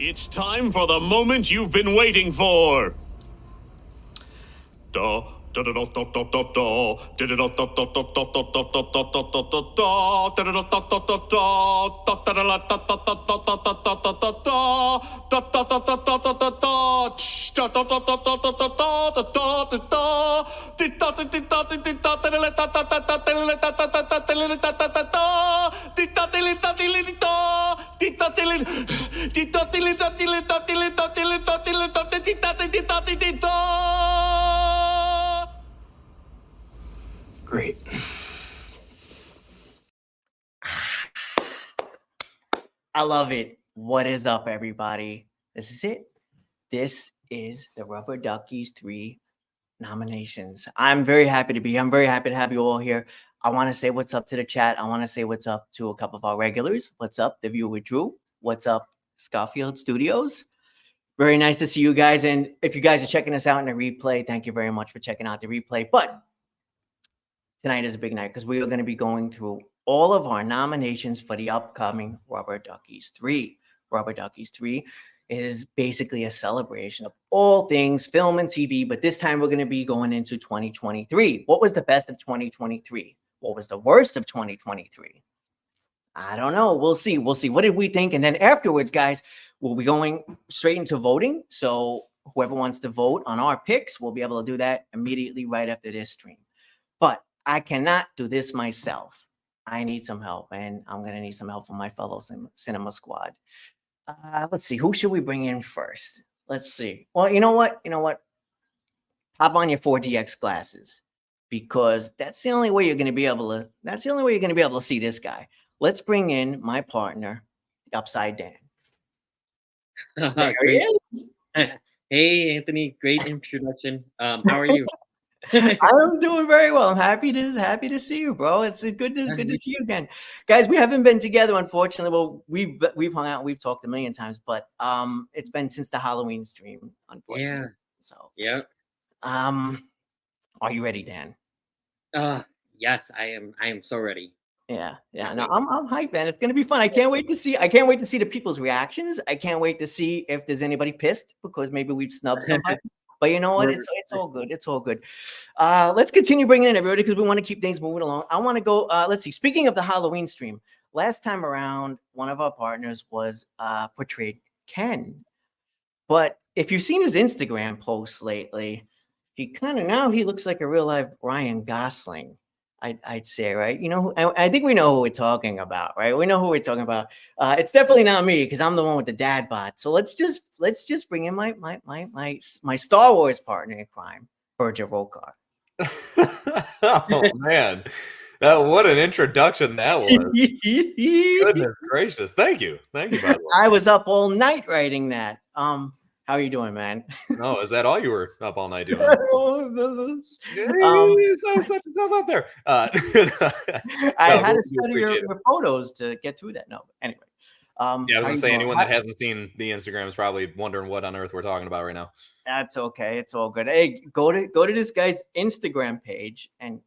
It's time for the moment you've been waiting for. Great. I love it. What is up, everybody? This is it. This is the Rubber Duckies 3 nominations. I'm very happy to be here. I'm very happy to have you all here. I want to say what's up to the chat. I want to say what's up to a couple of our regulars. What's up, The View with Drew? What's up, Scarfield Studios? Very nice to see you guys. And if you guys are checking us out in the replay, thank you very much for checking out the replay. But tonight is a big night because we are going to be going through all of our nominations for the upcoming Rubber Duckies 3. Rubber Duckies 3 is basically a celebration of all things film and TV, but this time we're going to be going into 2023. What was the best of 2023? What was the worst of 2023? I don't know. We'll see. We'll see. What did we think? And then afterwards, guys, we'll be going straight into voting. So whoever wants to vote on our picks, we'll be able to do that immediately right after this stream. But I cannot do this myself. I need some help, and I'm going to need some help from my fellow cinema squad. Let's see. Who should we bring in first? Let's see. Well, you know what? Pop on your 4DX glasses, because that's the only way you're going to be able to see this guy. Let's bring in my partner, Upside Down. There he is. Hey, Anthony. Great introduction. How are you? I'm doing very well. I'm happy to see you, bro. It's good to see you again, guys. We haven't been together, unfortunately. Well, we've hung out, we've talked a million times, but it's been since the Halloween stream, unfortunately. Yeah. So yeah. Are you ready, Dan? Yes, I am. I am so ready. Yeah. No, I'm hyped, man. It's gonna be fun. I can't wait to see the people's reactions. I can't wait to see if there's anybody pissed because maybe we've snubbed somebody. But you know what? It's all good. It's all good. Let's continue bringing in everybody because we want to keep things moving along. I want to go. Let's see. Speaking of the Halloween stream, last time around, one of our partners was portrayed Ken. But if you've seen his Instagram posts lately, he looks like a real life Ryan Gosling. I'd say, right? You know, I think we know who we're talking about, right? We know who we're talking about. It's definitely not me because I'm the one with the dad bod. So let's just bring in my Star Wars partner in crime, Virgil Rokar. Oh man, what an introduction that was! Goodness gracious, thank you. By the way. I was up all night writing that. How are you doing, man? No, is that all you were up all night doing? Set yourself up there. I had to study your photos to get through that. No, but anyway. Yeah, I was gonna say anyone that hasn't seen the Instagram is probably wondering what on earth we're talking about right now. That's okay. It's all good. Hey, go to this guy's Instagram page and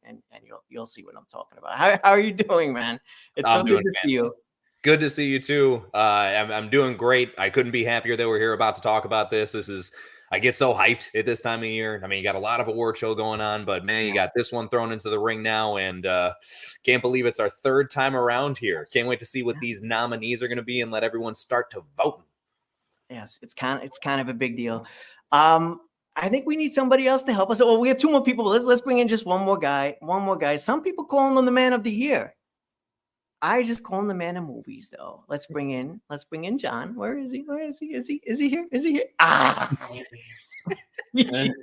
you'll see what I'm talking about. How are you doing, man? It's so good to see you. Good to see you too. I'm doing great. I couldn't be happier that we're here about to talk about this. I get so hyped at this time of year. I mean, you got a lot of award show going on, but man, you got this one thrown into the ring now, and can't believe it's our third time around here. Can't wait to see what these nominees are going to be and let everyone start to vote. Yes, it's kind of a big deal. I think we need somebody else to help us. Well, we have two more people. Let's bring in just one more guy. Some people call him the man of the year. I just call him the man of movies, though. Let's bring in John. Where is he? Is he here?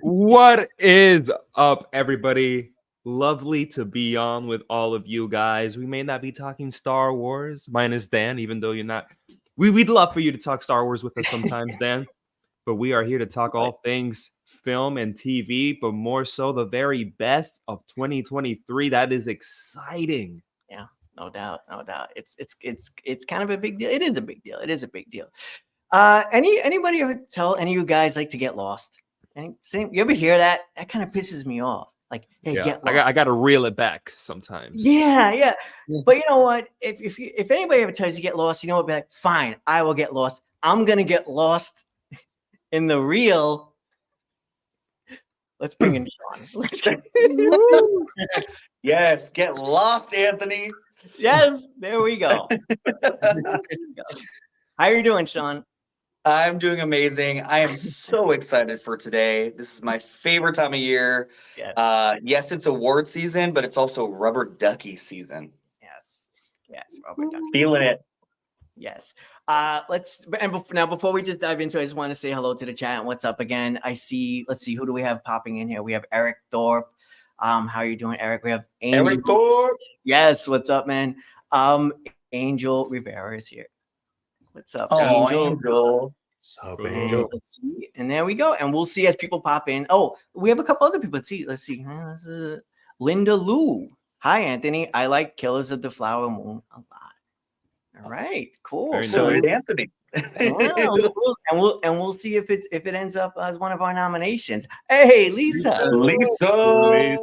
What is up, everybody? Lovely to be on with all of you guys. We may not be talking Star Wars. Mine is Dan, even though you're not. We'd love for you to talk Star Wars with us sometimes, Dan. But we are here to talk all things film and TV, but more so the very best of 2023. That is exciting. Yeah. No doubt. It's kind of a big deal. It is a big deal. Anybody ever tell any of you guys like to get lost? You ever hear that? That kind of pisses me off. Like, hey, Yeah, get I lost. got to reel it back sometimes. Yeah. Yeah. But you know what? If anybody ever tells you get lost, you know what? Be like, fine, I will get lost. I'm gonna get lost in the real. Let's bring in Shawn. Yes, get lost, Anthony. Yes, there we go. How are you doing, Shawn? I'm doing amazing. I am so excited for today. This is my favorite time of year. Yes. Yes, it's award season, but it's also Rubber Ducky season. Yes. Rubber Ducky. Feeling it. Yes. Now before we just dive into it, I just want to say hello to the chat and what's up again. Let's see, who do we have popping in here? We have Eric Thorpe. How are you doing, Eric? We have Angel. Eric Thorpe. Yes, what's up, man? Angel Rivera is here. What's up, Oh, Angel? Angel. Sup, And Angel? let's see, and there we go. And we'll see as people pop in. Oh, we have a couple other people. Let's see. This is Linda Lou. Hi, Anthony. I like Killers of the Flower Moon a lot. All right, cool. Very So nice. did Anthony. We'll see if it ends up as one of our nominations. Hey, Lisa. Lisa.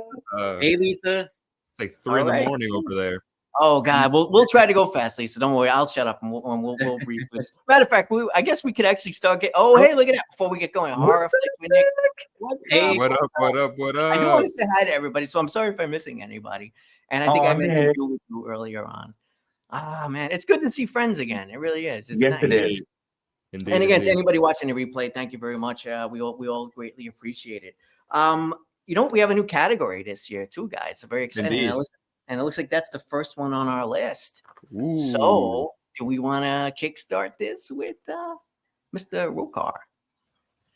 Hey, Lisa. It's like 3 in the Alright. morning over there. Oh God, we'll try to go fast, Lisa. Don't worry, I'll shut up and we'll brief this. Matter of fact, I guess we could actually start. Oh, hey, look at that! Before we get going, horror flicks with Nick. What's Hey. up? What up? What I do want up? to say hi to everybody, so I'm sorry if I'm missing anybody. And I think I mentioned Nick. you with you earlier on. Ah, man, it's good to see friends again. It really is. It's Yes, nice. it is. Indeed, And again, to indeed. anybody watching the replay, thank you very much. We all greatly appreciate it. We have a new category this year too, guys. So very exciting. And it looks like that's the first one on our list. Ooh. So, do we want to kickstart this with Mr. Rokar?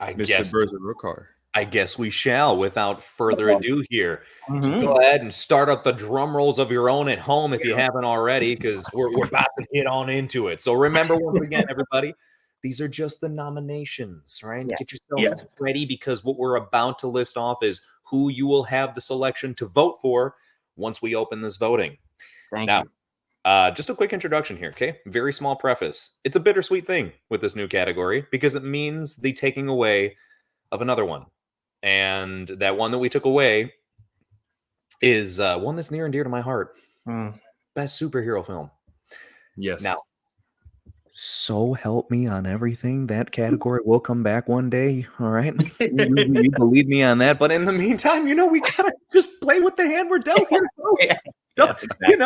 I guess we shall. Without further ado, here, so Mhm. go ahead and start up the drum rolls of your own at home if you haven't already, because we're about to get on into it. So remember, once again, everybody, these are just the nominations, right? Yes. Get yourself ready, because what we're about to list off is who you will have the selection to vote for once we open this voting. Thank Now, you. just a quick introduction here, okay? Very small preface. It's a bittersweet thing with this new category because it means the taking away of another one. And that one that we took away is one that's near and dear to my heart. Best superhero film. Yes. Now, so help me on everything. That category will come back one day. All right. You believe me on that. But in the meantime, we gotta just play with the hand we're dealt here, folks. So, exactly.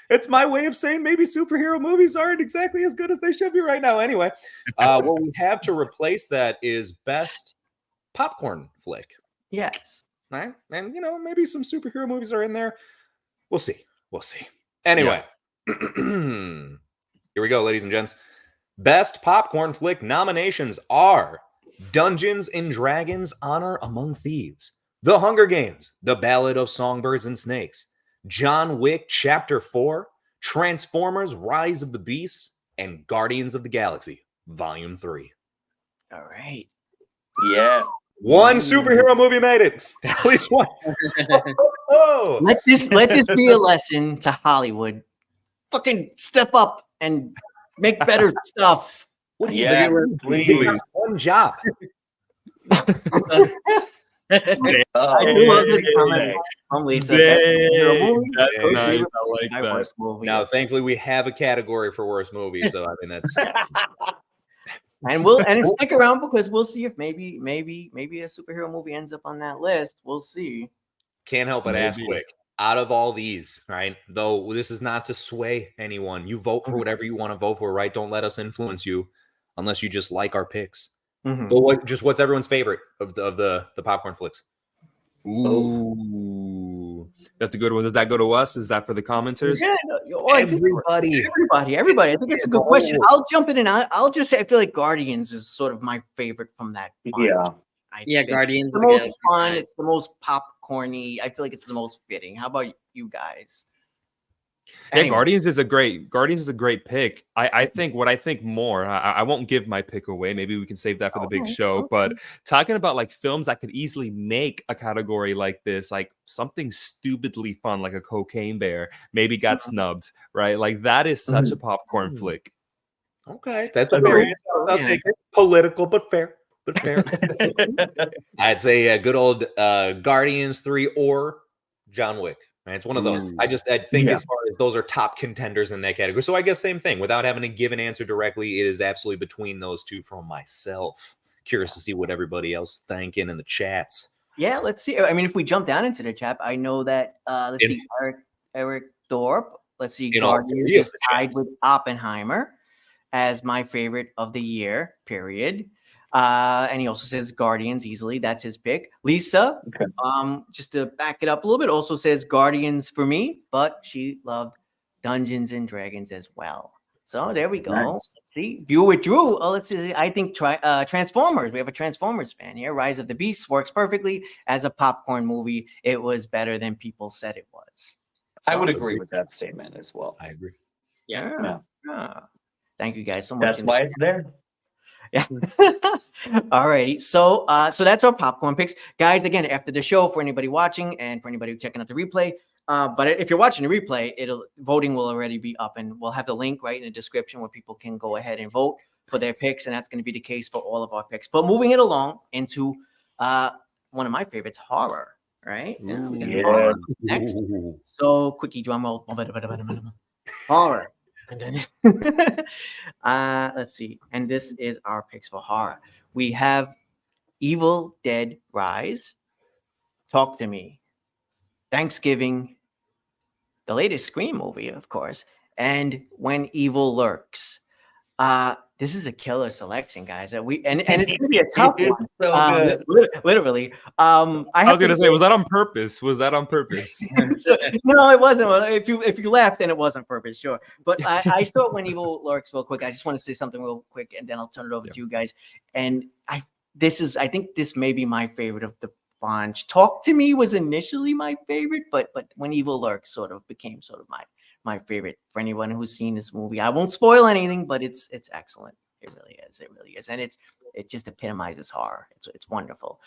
it's my way of saying maybe superhero movies aren't exactly as good as they should be right now. Anyway, what we have to replace that is best popcorn flick. Yes. Right? And maybe some superhero movies are in there. We'll see. Anyway, here we go, ladies and gents. Best popcorn flick nominations are Dungeons and Dragons: Honor Among Thieves, The Hunger Games: The Ballad of Songbirds and Snakes, John Wick Chapter 4, Transformers: Rise of the Beasts, and Guardians of the Galaxy Volume 3. All right. Yeah. One superhero movie made it. At least one. Oh. Let this be a lesson to Hollywood. Fucking step up and make better stuff. What do you Yeah, do? please. One job. I do love this comment from Lisa. Best superhero movie. That's Dang. nice. I like My that. worst movie. Now, thankfully, we have a category for worst movies, so I mean that's and stick around because we'll see if maybe a superhero movie ends up on that list. We'll see. can't help but ask Maybe. quick. Out of all these, right? Though this is not to sway anyone. You vote for whatever you want to vote for, right? Don't let us influence you unless you just like our picks. Mhm. But what's everyone's favorite of the popcorn flicks? Ooh, that's a good one. Does that go to us? Is that for the commenters? Yeah, I think everybody. I think it's a good question. I'll jump in and I'll just say I feel like Guardians is sort of my favorite from that bunch. Yeah. I Yeah, think Guardians It's of the the most Galaxy, fun. right. It's the most popcorny. I feel like it's the most fitting. How about you guys? Yeah, Anyway. Guardians is a great pick. I think what I think more. I won't give my pick away. Maybe we can save that for the big show. But talking about like films that could easily make a category like this, like something stupidly fun, like a Cocaine Bear, maybe got snubbed, right? Like that is such a popcorn flick. Okay, that's a Agreed. fair. I'll take it. Political, but fair. but fair. I'd say a good old Guardians 3 or John Wick. Right? It's one of those. I think as far as those are top contenders in that category. So I guess same thing. Without having to give an answer directly, it is absolutely between those two from myself. Curious to see what everybody else is thinking in the chats. Yeah, let's see. I mean, if we jump down into the chat, I know that let's see, Eric Thorpe. Let's see, Guardians is tied with Oppenheimer as my favorite of the year, period. And he also says Guardians easily. That's his pick. Lisa, just to back it up a little bit, also says Guardians for me, but she loved Dungeons and Dragons as well. So there we go. Nice. Let's see. View with Drew. Oh, let's see. I think Transformers. We have a Transformers fan here. Rise of the Beasts works perfectly as a popcorn movie. It was better than people said it was. So, I would agree with that statement as well. I agree. Yeah. Thank you guys so much. That's why it's there. Yeah. All righty. So that's our popcorn picks, guys. Again, after the show, for anybody watching and for anybody checking out the replay. But if you're watching the replay, voting will already be up, and we'll have the link right in the description where people can go ahead and vote for their picks, and that's going to be the case for all of our picks. But moving it along into one of my favorites, horror. Right? Horror next. So quickie drum roll. Horror. Let's see. And this is our picks for horror. We have Evil Dead Rise, Talk to Me, Thanksgiving, the latest Scream movie, of course, and When Evil Lurks. This is a killer selection, guys. And it's gonna be a tough one. So literally. I was gonna say, was that on purpose? Was that on purpose? No, it wasn't. If you laughed, then it wasn't purpose, sure. But I saw When Evil Lurks real quick. I just want to say something real quick, and then I'll turn it over to you guys. And I think this may be my favorite of the bunch. Talk to Me was initially my favorite, but When Evil Lurks sort of became sort of my favorite. For anyone who's seen this movie, I won't spoil anything, but it's excellent. It really is, and it just epitomizes horror. It's wonderful.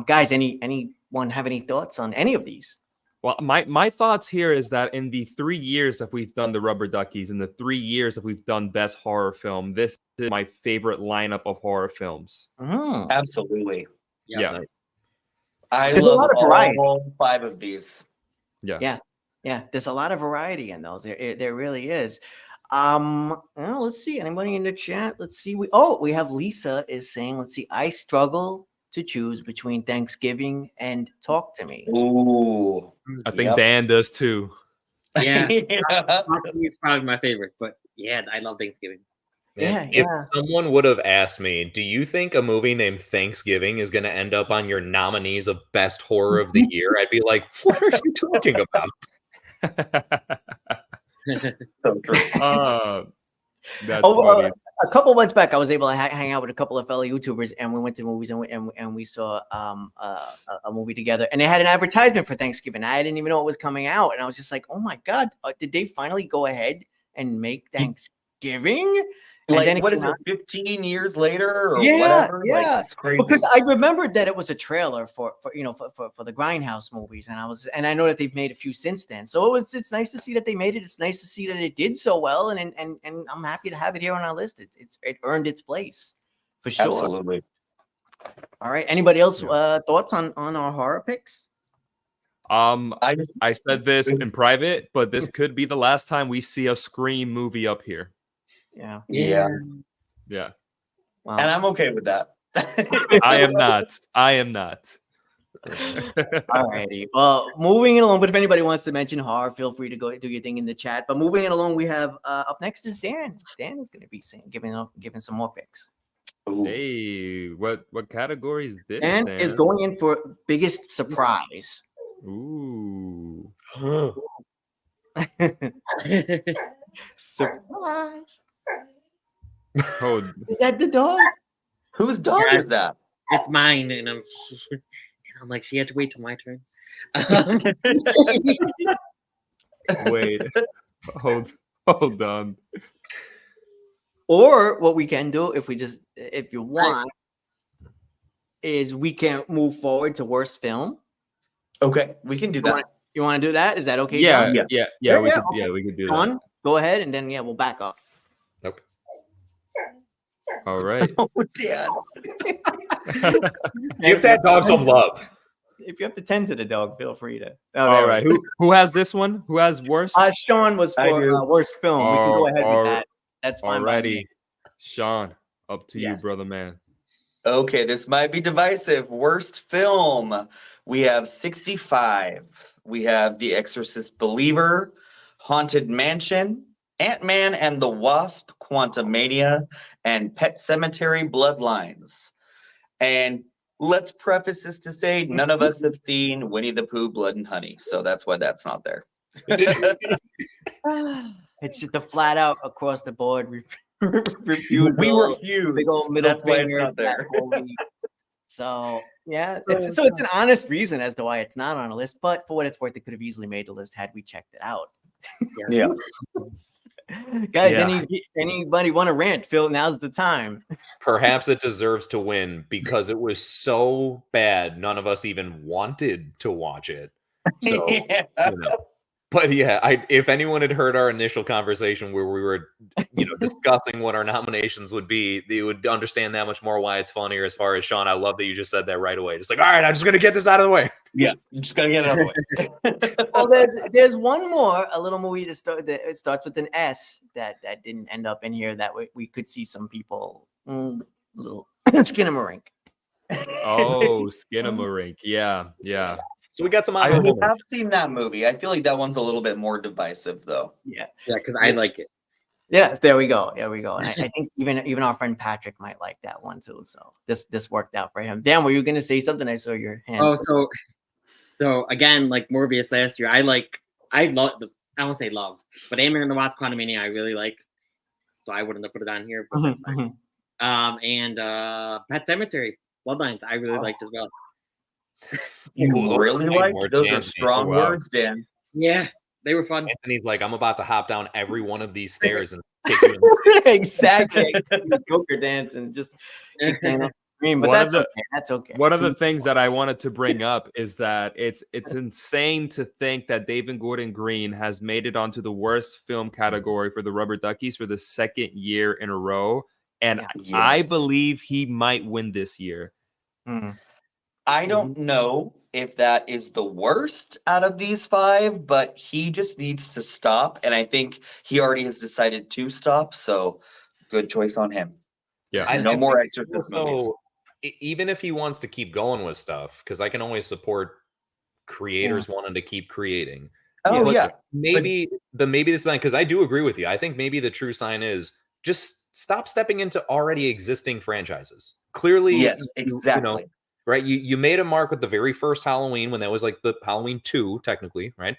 Guys, anyone have any thoughts on any of these? Well, my thoughts here is that in the 3 years that we've done the Rubber Duckies, in the 3 years that we've done Best Horror Film, this is my favorite lineup of horror films. Absolutely. Yeah. There's a lot of variety. All 5 of these. Yeah, there's a lot of variety in those. There really is. Well, let's see. Anybody in the chat? Let's see. We have Lisa is saying, let's see. I struggle to choose between Thanksgiving and Talk to Me. Ooh. I think Dan does too. Yeah. Talk to Me is probably my favorite, but yeah, I love Thanksgiving. If someone would have asked me, do you think a movie named Thanksgiving is going to end up on your nominees of Best Horror of the Year? I'd be like, what are you talking about? So true. That's funny. A couple months back, I was able to hang out with a couple of fellow YouTubers, and we went to movies, and we saw a movie together, and they had an advertisement for Thanksgiving. I didn't even know it was coming out, and I was just like, "Oh my god, did they finally go ahead and make Thanksgiving?" And like, then what is it, 15 years later or whatever? Yeah, like, it's crazy. Because I remembered that it was a trailer for the Grindhouse movies, and I know that they've made a few since then. So it's nice to see that they made it. It's nice to see that it did so well, and I'm happy to have it here on our list. It earned its place for sure. Absolutely. All right. Anybody else thoughts on our horror picks? I said this in private, but this could be the last time we see a Scream movie up here. Yeah. Wow. And I'm okay with that. I am not. All righty. Well, moving it along, but if anybody wants to mention horror, feel free to go do your thing in the chat. But moving it along, we have up next is Dan. Dan is going to be giving some more picks. Ooh. Hey, what category is this? Dan is going in for biggest surprise. Ooh. Surprise. Oh, is that the dog? Whose dog is that? It's mine, and I'm like, she had to wait till my turn. Wait, hold on. Or what we can do, if you want, is we can move forward to worst film. Okay, we can do that. You want to do that? Is that okay? Yeah, John? we could do that. John, go ahead, and then we'll back up. Okay. All right. Oh, Dan. Give that dog some love. If you have to tend to the dog, feel free to. Oh, All there right. we go. Who has this one? Who has worst? Shawn was I for do. worst film. We can go ahead with that. That's fine by me. Alrighty. Shawn, up to you, Yes. brother man. Okay, this might be divisive. Worst film. We have 65. We have The Exorcist Believer, Haunted Mansion, Ant-Man and the Wasp, Quantumania, and Pet Cemetery Bloodlines. And let's preface this to say none of us have seen Winnie the Pooh, Blood and Honey, so that's why that's not there. It's just a flat out across the board refusal. We refuse. Big old middle That's why it's finger not there. that whole week. So yeah, it's an honest reason as to why it's not on a list. But for what it's worth, it could have easily made the list had we checked it out. Yeah. Guys, Yeah. anybody want to rant? Phil, now's the time. Perhaps it deserves to win because it was so bad, none of us even wanted to watch it. So, Yeah. you know. But yeah, if anyone had heard our initial conversation where we were, discussing what our nominations would be, they would understand that much more why it's funnier. As far as Shawn, I love that you just said that right away. Just like, all right, I'm just gonna get this out of the way. Yeah, you just gotta get it out of the way. Well, there's one more, a little movie that it starts with an S that didn't end up in here that we could see some people little Skinamarink. Oh, Skinamarink. Yeah. So we got some I honorable have seen that movie. I feel like that one's a little bit more divisive, though. Yeah, because I like it. yes, there we go. And I think even our friend Patrick might like that one too. So this worked out for him. Dan, were you gonna say something? I saw your hand. Oh, so again, like Morbius last year, I won't say love, but Ant-Man and the Wasp: Quantumania, I really like. So I wouldn't have put it on here, but that's fine. And Pet Cemetery Bloodlines, I really liked as well. You Ooh, really like more those are Dan. strong Oh, wow. words, Dan. Yeah, they were fun. Anthony's like, I'm about to hop down every one of these stairs and kick you in the Exactly. Joker dance and just kick Dan off the screen. But One of that's the- okay. That's okay. One of the things that I wanted to bring up is that it's insane to think that David Gordon Green has made it onto the worst film category for the Rubber Duckies for the second year in a row. And Yeah. I Yes. believe he might win this year. I don't know if that is the worst out of these 5, but he just needs to stop. And I think he already has decided to stop. So good choice on him. Yeah. No more think Exorcist also, movies. even if he wants to keep going with stuff, because I can always support creators wanting to keep creating. Oh, But yeah. maybe the sign, because I do agree with you. I think maybe the true sign is just stop stepping into already existing franchises. Clearly, Yes, you know, exactly. right? You made a mark with the very first Halloween when that was like the Halloween 2, technically, right?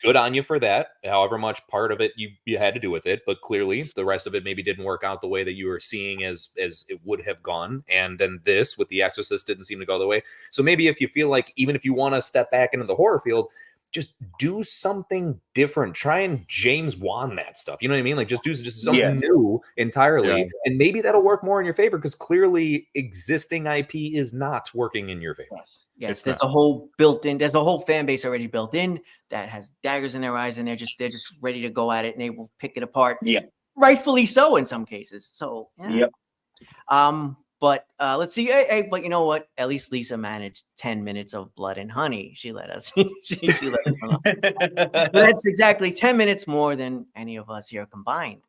Good on you for that. However much part of it you had to do with it, but clearly the rest of it maybe didn't work out the way that you were seeing as it would have gone. And then this with The Exorcist didn't seem to go the way. So maybe if you feel like even if you want to step back into the horror field, just do something different. Try and James Wan that stuff. You know what I mean? Like just do something Yes. new entirely. Yeah. And maybe that'll work more in your favor because clearly existing IP is not working in your favor. Yes, It's there's a whole there's a whole fan base already built in that has daggers in their eyes and they're just ready to go at it and they will pick it apart. Yeah. Rightfully so in some cases. So yeah. Yep. But let's see. But you know what? At least Lisa managed 10 minutes of Blood and Honey. She let us. she let us know. That's exactly 10 minutes more than any of us here combined.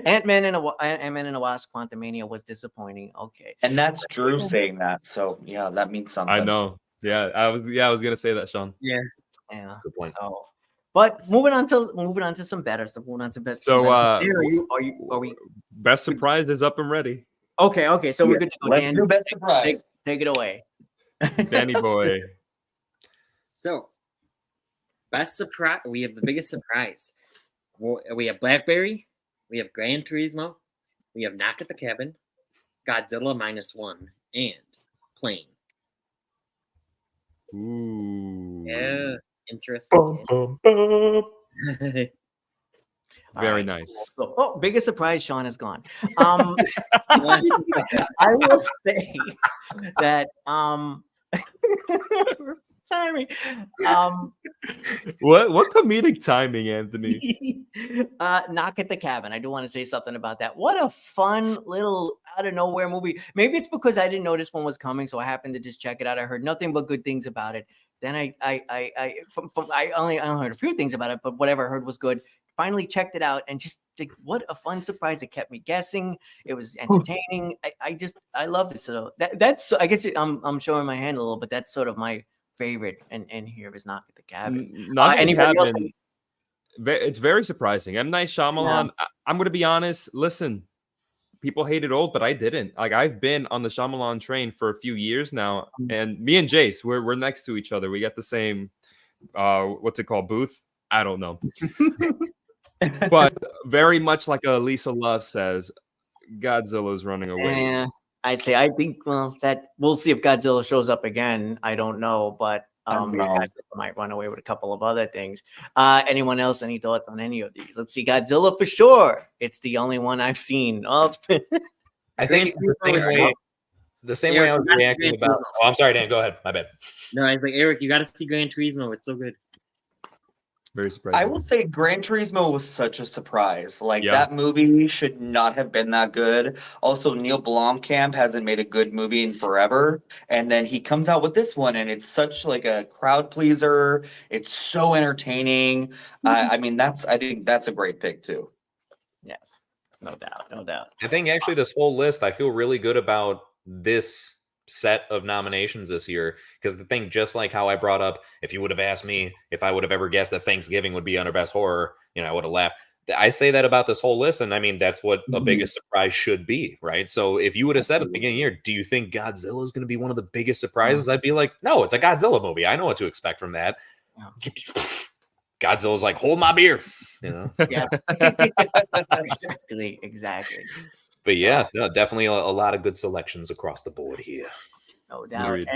Ant-Man and the Wasp: Quantumania was disappointing. Okay. And that's Drew saying that. So yeah, that means something. I know. Yeah, I was gonna say that, Shawn. Yeah. Good point. So, but moving on to some better. So moving on to better. So, are we? Best surprise is up and ready. Okay. So we're good Yes, to go. let's Dan, do best surprise. take it away. Danny boy. So, best surprise. We have the biggest surprise. We have Blackberry. We have Gran Turismo. We have Knock at the Cabin, Godzilla -1, and Plane. Ooh. Yeah, interesting. Very nice. Oh, biggest surprise, Shawn is gone. I will say that timing. What comedic timing, Anthony? Knock at the Cabin. I do want to say something about that. What a fun little out of nowhere movie. Maybe it's because I didn't know this one was coming, so I happened to just check it out. I heard nothing but good things about it. Then I only heard a few things about it, but whatever I heard was good. Finally checked it out, and just what a fun surprise! It kept me guessing. It was entertaining. I love it. So that's I guess I'm showing my hand a little, but that's sort of my favorite. And here is Knock at the Cabin. Knock at the Anybody else? Cabin. It's very surprising. M. Night Shyamalan. I'm going to be honest. Listen, people hate it old, but I didn't. Like, I've been on the Shyamalan train for a few years now, and me and Jace, we're next to each other. We got the same, what's it called, booth? I don't know. But very much like Lisa Love says, Godzilla's running away. Yeah, I'd say I think that we'll see if Godzilla shows up again. I don't know, but Godzilla might run away with a couple of other things. Anyone else? Any thoughts on any of these? Let's see. Godzilla for sure. It's the only one I've seen. I think the same way I was reacting about. Oh, I'm sorry, Dan. Go ahead. My bad. No, I was like, Eric, you got to see Gran Turismo. It's so good. Very surprising. I will say Gran Turismo was such a surprise. Like, that movie should not have been that good. Also, Neil Blomkamp hasn't made a good movie in forever. And then he comes out with this one, and it's such like a crowd pleaser. It's so entertaining. I think that's a great pick too. Yes, no doubt. I think actually this whole list, I feel really good about this set of nominations this year, because the thing, just like how I brought up, if you would have asked me if I would have ever guessed that Thanksgiving would be under best horror, I would have laughed. I say that about this whole list, and I mean that's what a biggest surprise should be, right? So if you would have said at the beginning of the year, do you think Godzilla is going to be one of the biggest surprises? I'd be like, no, it's a Godzilla movie. I know what to expect from that. Godzilla's like, hold my beer, Yeah, exactly. But yeah, no, definitely a lot of good selections across the board here. No doubt.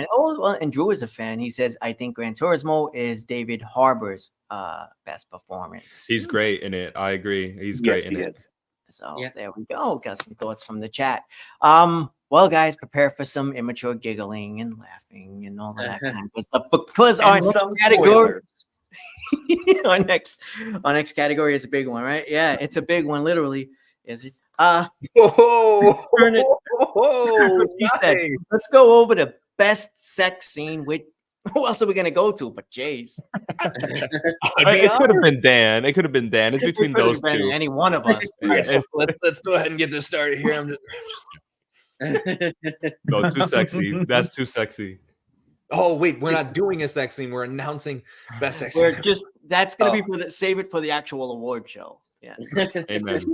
And Drew is a fan. He says, I think Gran Turismo is David Harbour's best performance. He's great in it. I agree. He's great in it. So there we go. Got some thoughts from the chat. Well, guys, prepare for some immature giggling and laughing and all of that kind of stuff. Because our next category, our next category is a big one, right? Yeah, it's a big one, literally. Is it? Let's go over the best sex scene with who else are we gonna go to but Jace? It could have been Dan. It's between those two. Any one of us. Right, so let's go ahead and get this started here. No, too sexy. That's too sexy. Oh wait, we're not doing a sex scene. We're announcing best sex scene. That's gonna be save it for the actual award show. Yeah. Amen.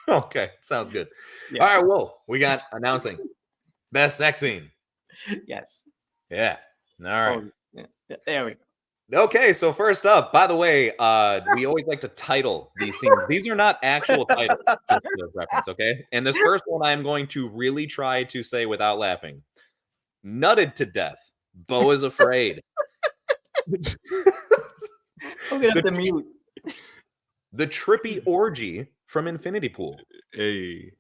Okay, sounds good. Yes. All right, well, we got announcing best sex scene. Yes. Yeah. All right. There we go. Okay, so first up, by the way, we always like to title these scenes. These are not actual titles, just for reference, okay? And this first one, I am going to really try to say without laughing. Nutted to death. Beau is afraid. I'm gonna have to mute. The trippy orgy from Infinity Pool. Hey.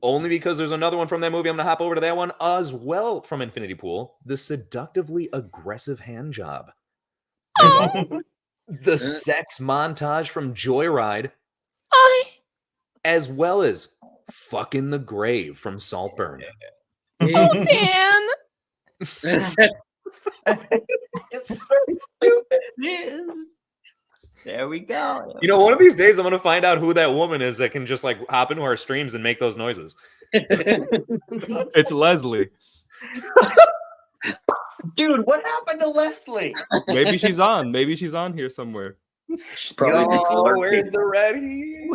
Only because there's another one from that movie. I'm going to hop over to that one as well from Infinity Pool. The seductively aggressive hand job. The sex montage from Joyride. As well as fucking the grave from Saltburn. Oh, Dan. It's so stupid. There we go. One of these days I'm going to find out who that woman is that can just like hop into our streams and make those noises. It's Leslie. Dude, what happened to Leslie? Maybe she's on. Maybe she's on here somewhere. She's probably just lurking. Where's the ready?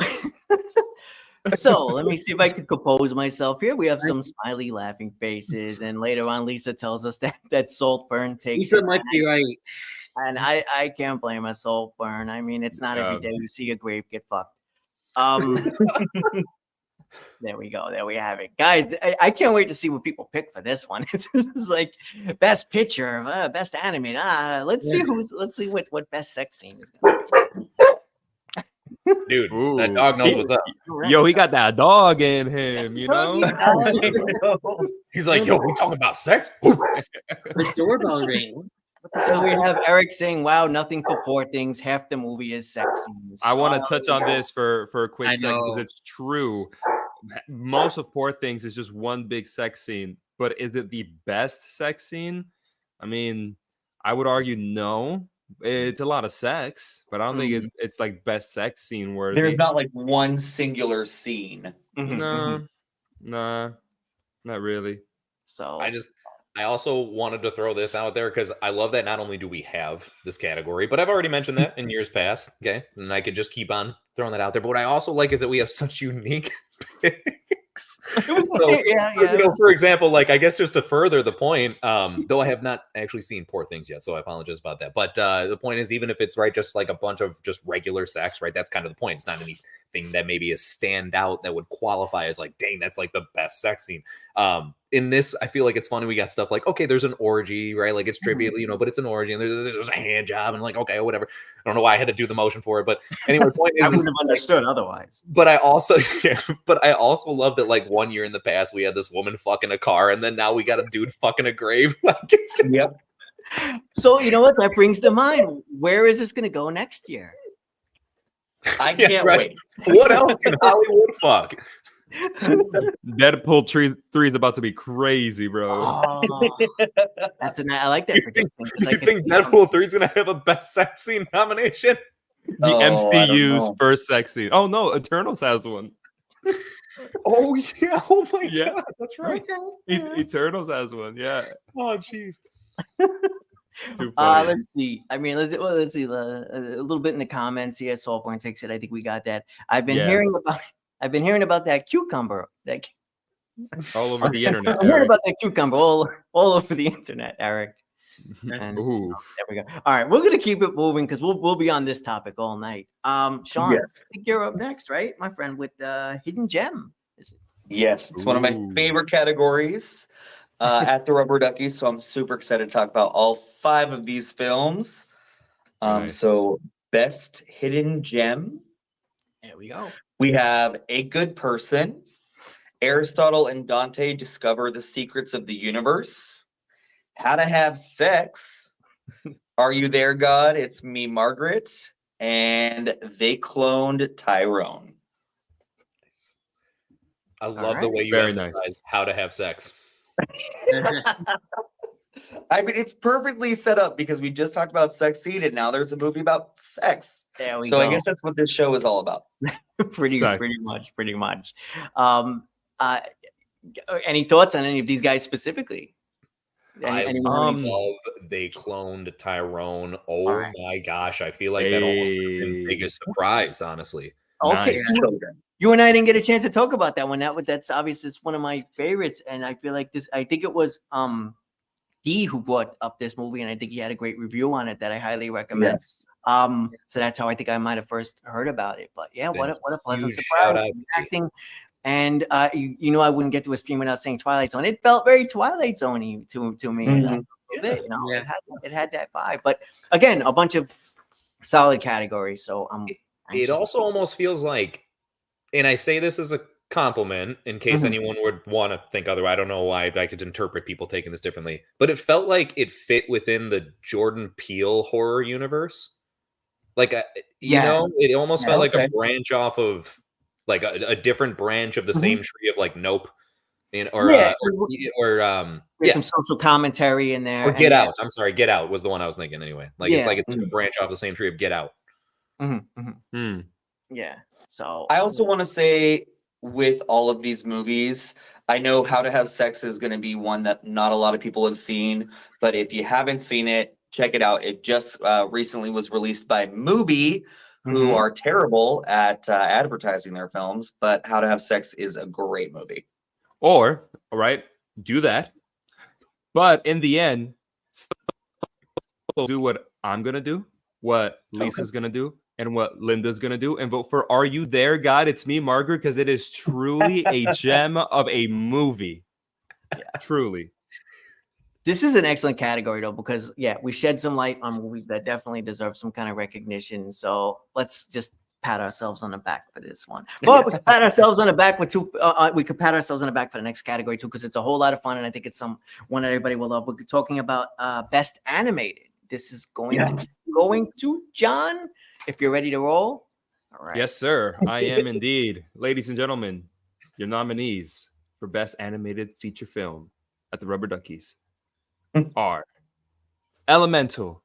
So let me see if I can compose myself here. We have some smiley laughing faces, and later on Lisa tells us that Saltburn takes Lisa might be right. And I can't blame a Saltburn. I mean, it's not every day you see a grave get fucked. There we go. There we have it, guys. I can't wait to see what people pick for this one. It's like best picture, best animated. Let's see what best sex scene is going to be. Dude, that dog knows what's up. Yo, he got that dog in him, He's like, yo, we talking about sex? The doorbell ring. What So we have Eric saying, "Wow, nothing for poor things. Half the movie is sex scenes." I want to touch on this for a quick I second because know. it's true. Most of Poor Things is just one big sex scene, but is it the best sex scene? I mean, I would argue no. It's a lot of sex, but I don't think it's like best sex scene worthy. There's not like one singular scene. No, nah, not really. So I also wanted to throw this out there because I love that not only do we have this category, but I've already mentioned that in years past. Okay. And I could just keep on throwing that out there. But what I also like is that we have such unique picks. So, you know, for example, like I guess just to further the point, though I have not actually seen Poor Things yet, so I apologize about that. But the point is, even if it's right, just like a bunch of just regular sex, right? That's kind of the point. It's not anything that maybe is stand out that would qualify as like, dang, that's like the best sex scene. In this, I feel like it's funny. We got stuff like, okay, there's an orgy, right? Like it's trivial, you know, but it's an orgy, and there's a hand job, and like, okay, whatever. I don't know why I had to do the motion for it, but anyway, the point is, I wouldn't have understood otherwise. But I also, love that like 1 year in the past we had this woman fucking a car, and then now we got a dude fucking a grave. Like it's just, Yep. So you know what? That brings to mind. Where is this going to go next year? I can't wait. What else can Hollywood fuck? Deadpool 3 is about to be crazy, bro. Oh, I like that prediction. You think Deadpool 3 is gonna have a best sex scene nomination? The I don't MCU's know. first sex scene. Oh no, Eternals has one. Oh yeah! Oh my Yeah. god, that's right. Eternals has one. Yeah. Oh jeez. Too funny. Let's see. I mean, let's see a little bit in the comments here. Soul.6 said, "I think we got that." I've been hearing about that cucumber. That All over the internet. I'm hearing Eric. about that cucumber all over the internet, Eric. And Ooh. there we go. All right, we're gonna keep it moving because we'll be on this topic all night. Sean, Yes. I think you're up next, right, my friend, with Hidden Gem. Is it? Yes, it's one of my Ooh. favorite categories at the Rubber Duckies. So I'm super excited to talk about all 5 of these films. Nice. So best hidden gem, There we go. we have A Good Person, Aristotle and Dante Discover the Secrets of the Universe, How to Have Sex, Are You There, God? It's Me, Margaret, and They Cloned Tyrone. I love the right. way you Very emphasize nice. how to have sex. I mean, it's perfectly set up because we just talked about sex scene, and now there's a movie about sex. There we So go. I guess that's what this show is all about. pretty Sex. much. Any thoughts on any of these guys specifically? I Anyone have any- love They Cloned Tyrone. Oh All right. my gosh, I feel like that almost was the Hey. biggest surprise, honestly. Okay, Nice. so you and I didn't get a chance to talk about that one. That's obviously it's one of my favorites, and I feel like this. I think it was D who brought up this movie, and I think he had a great review on it that I highly recommend. Yes. So that's how I think I might have first heard about it. But yeah, what a pleasant Huge shout surprise! out The to you. acting, and you know I wouldn't get to a stream without saying Twilight Zone. It felt very Twilight Zone-y to me. Mhm. A little bit, you know, Yeah. it had that vibe. But again, a bunch of solid categories. So It also almost feels like, and I say this as a compliment in case anyone would want to think otherwise. I don't know why I could interpret people taking this differently, but it felt like it fit within the Jordan Peele horror universe. Like, you know, it almost felt like a branch off of like a different branch of the same tree of like Nope. Or some social commentary in there. Or Get Out. I'm sorry, Get Out was the one I was thinking anyway. Like it's like it's a branch off the same tree of Get Out. Yeah. So I also want to say with all of these movies, I know How to Have Sex is going to be one that not a lot of people have seen, but if you haven't seen it, check it out. It just recently was released by Mubi, who are terrible at advertising their films, but How to Have Sex is a great movie. Or, all right, do that. But in the end, still do what I'm going to do, what Lisa's going to do, and what Linda's going to do, and vote for Are You There, God? It's Me, Margaret, because it is truly a gem of a movie. Yeah, truly. This is an excellent category, though, because, yeah, we shed some light on movies that definitely deserve some kind of recognition. So let's just pat ourselves on the back for this one. But we can pat ourselves on the back with two. We could pat ourselves on the back for the next category, too, because it's a whole lot of fun, and I think it's one that everybody will love. We're talking about Best Animated. this is going to John. If you're ready to roll. All right. Yes, sir. I am indeed. Ladies and gentlemen, your nominees for Best Animated Feature Film at the Rubber Duckies are Elemental,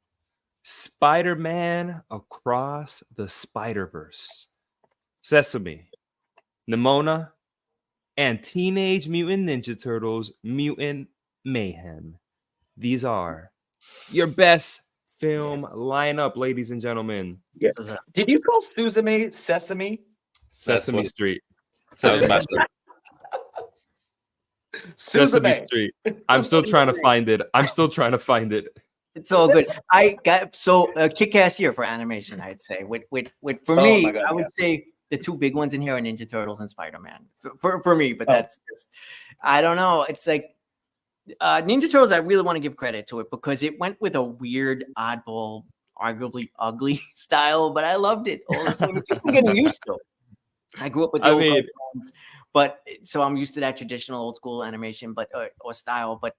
Spider-Man Across the Spider-Verse, Sesame, Nimona, and Teenage Mutant Ninja Turtles Mutant Mayhem. These are your best film lineup, ladies and gentlemen. Yeah. Did you call Sesame Sesame? Sesame what- Street. I was Sesame about Street. Sesame. Sesame Street. I'm still trying to find it. It's all good. I got kick-ass year for animation, I'd say. With for Oh me, my God, I would yes. say the two big ones in here are Ninja Turtles and Spider-Man. For me, but that's just, I don't know. It's like Ninja Turtles, I really want to give credit to it because it went with a weird, oddball, arguably ugly style, but I loved it all the same. It's just getting used to. I grew up with the old cartoons, but so I'm used to that traditional old school animation, but or style. But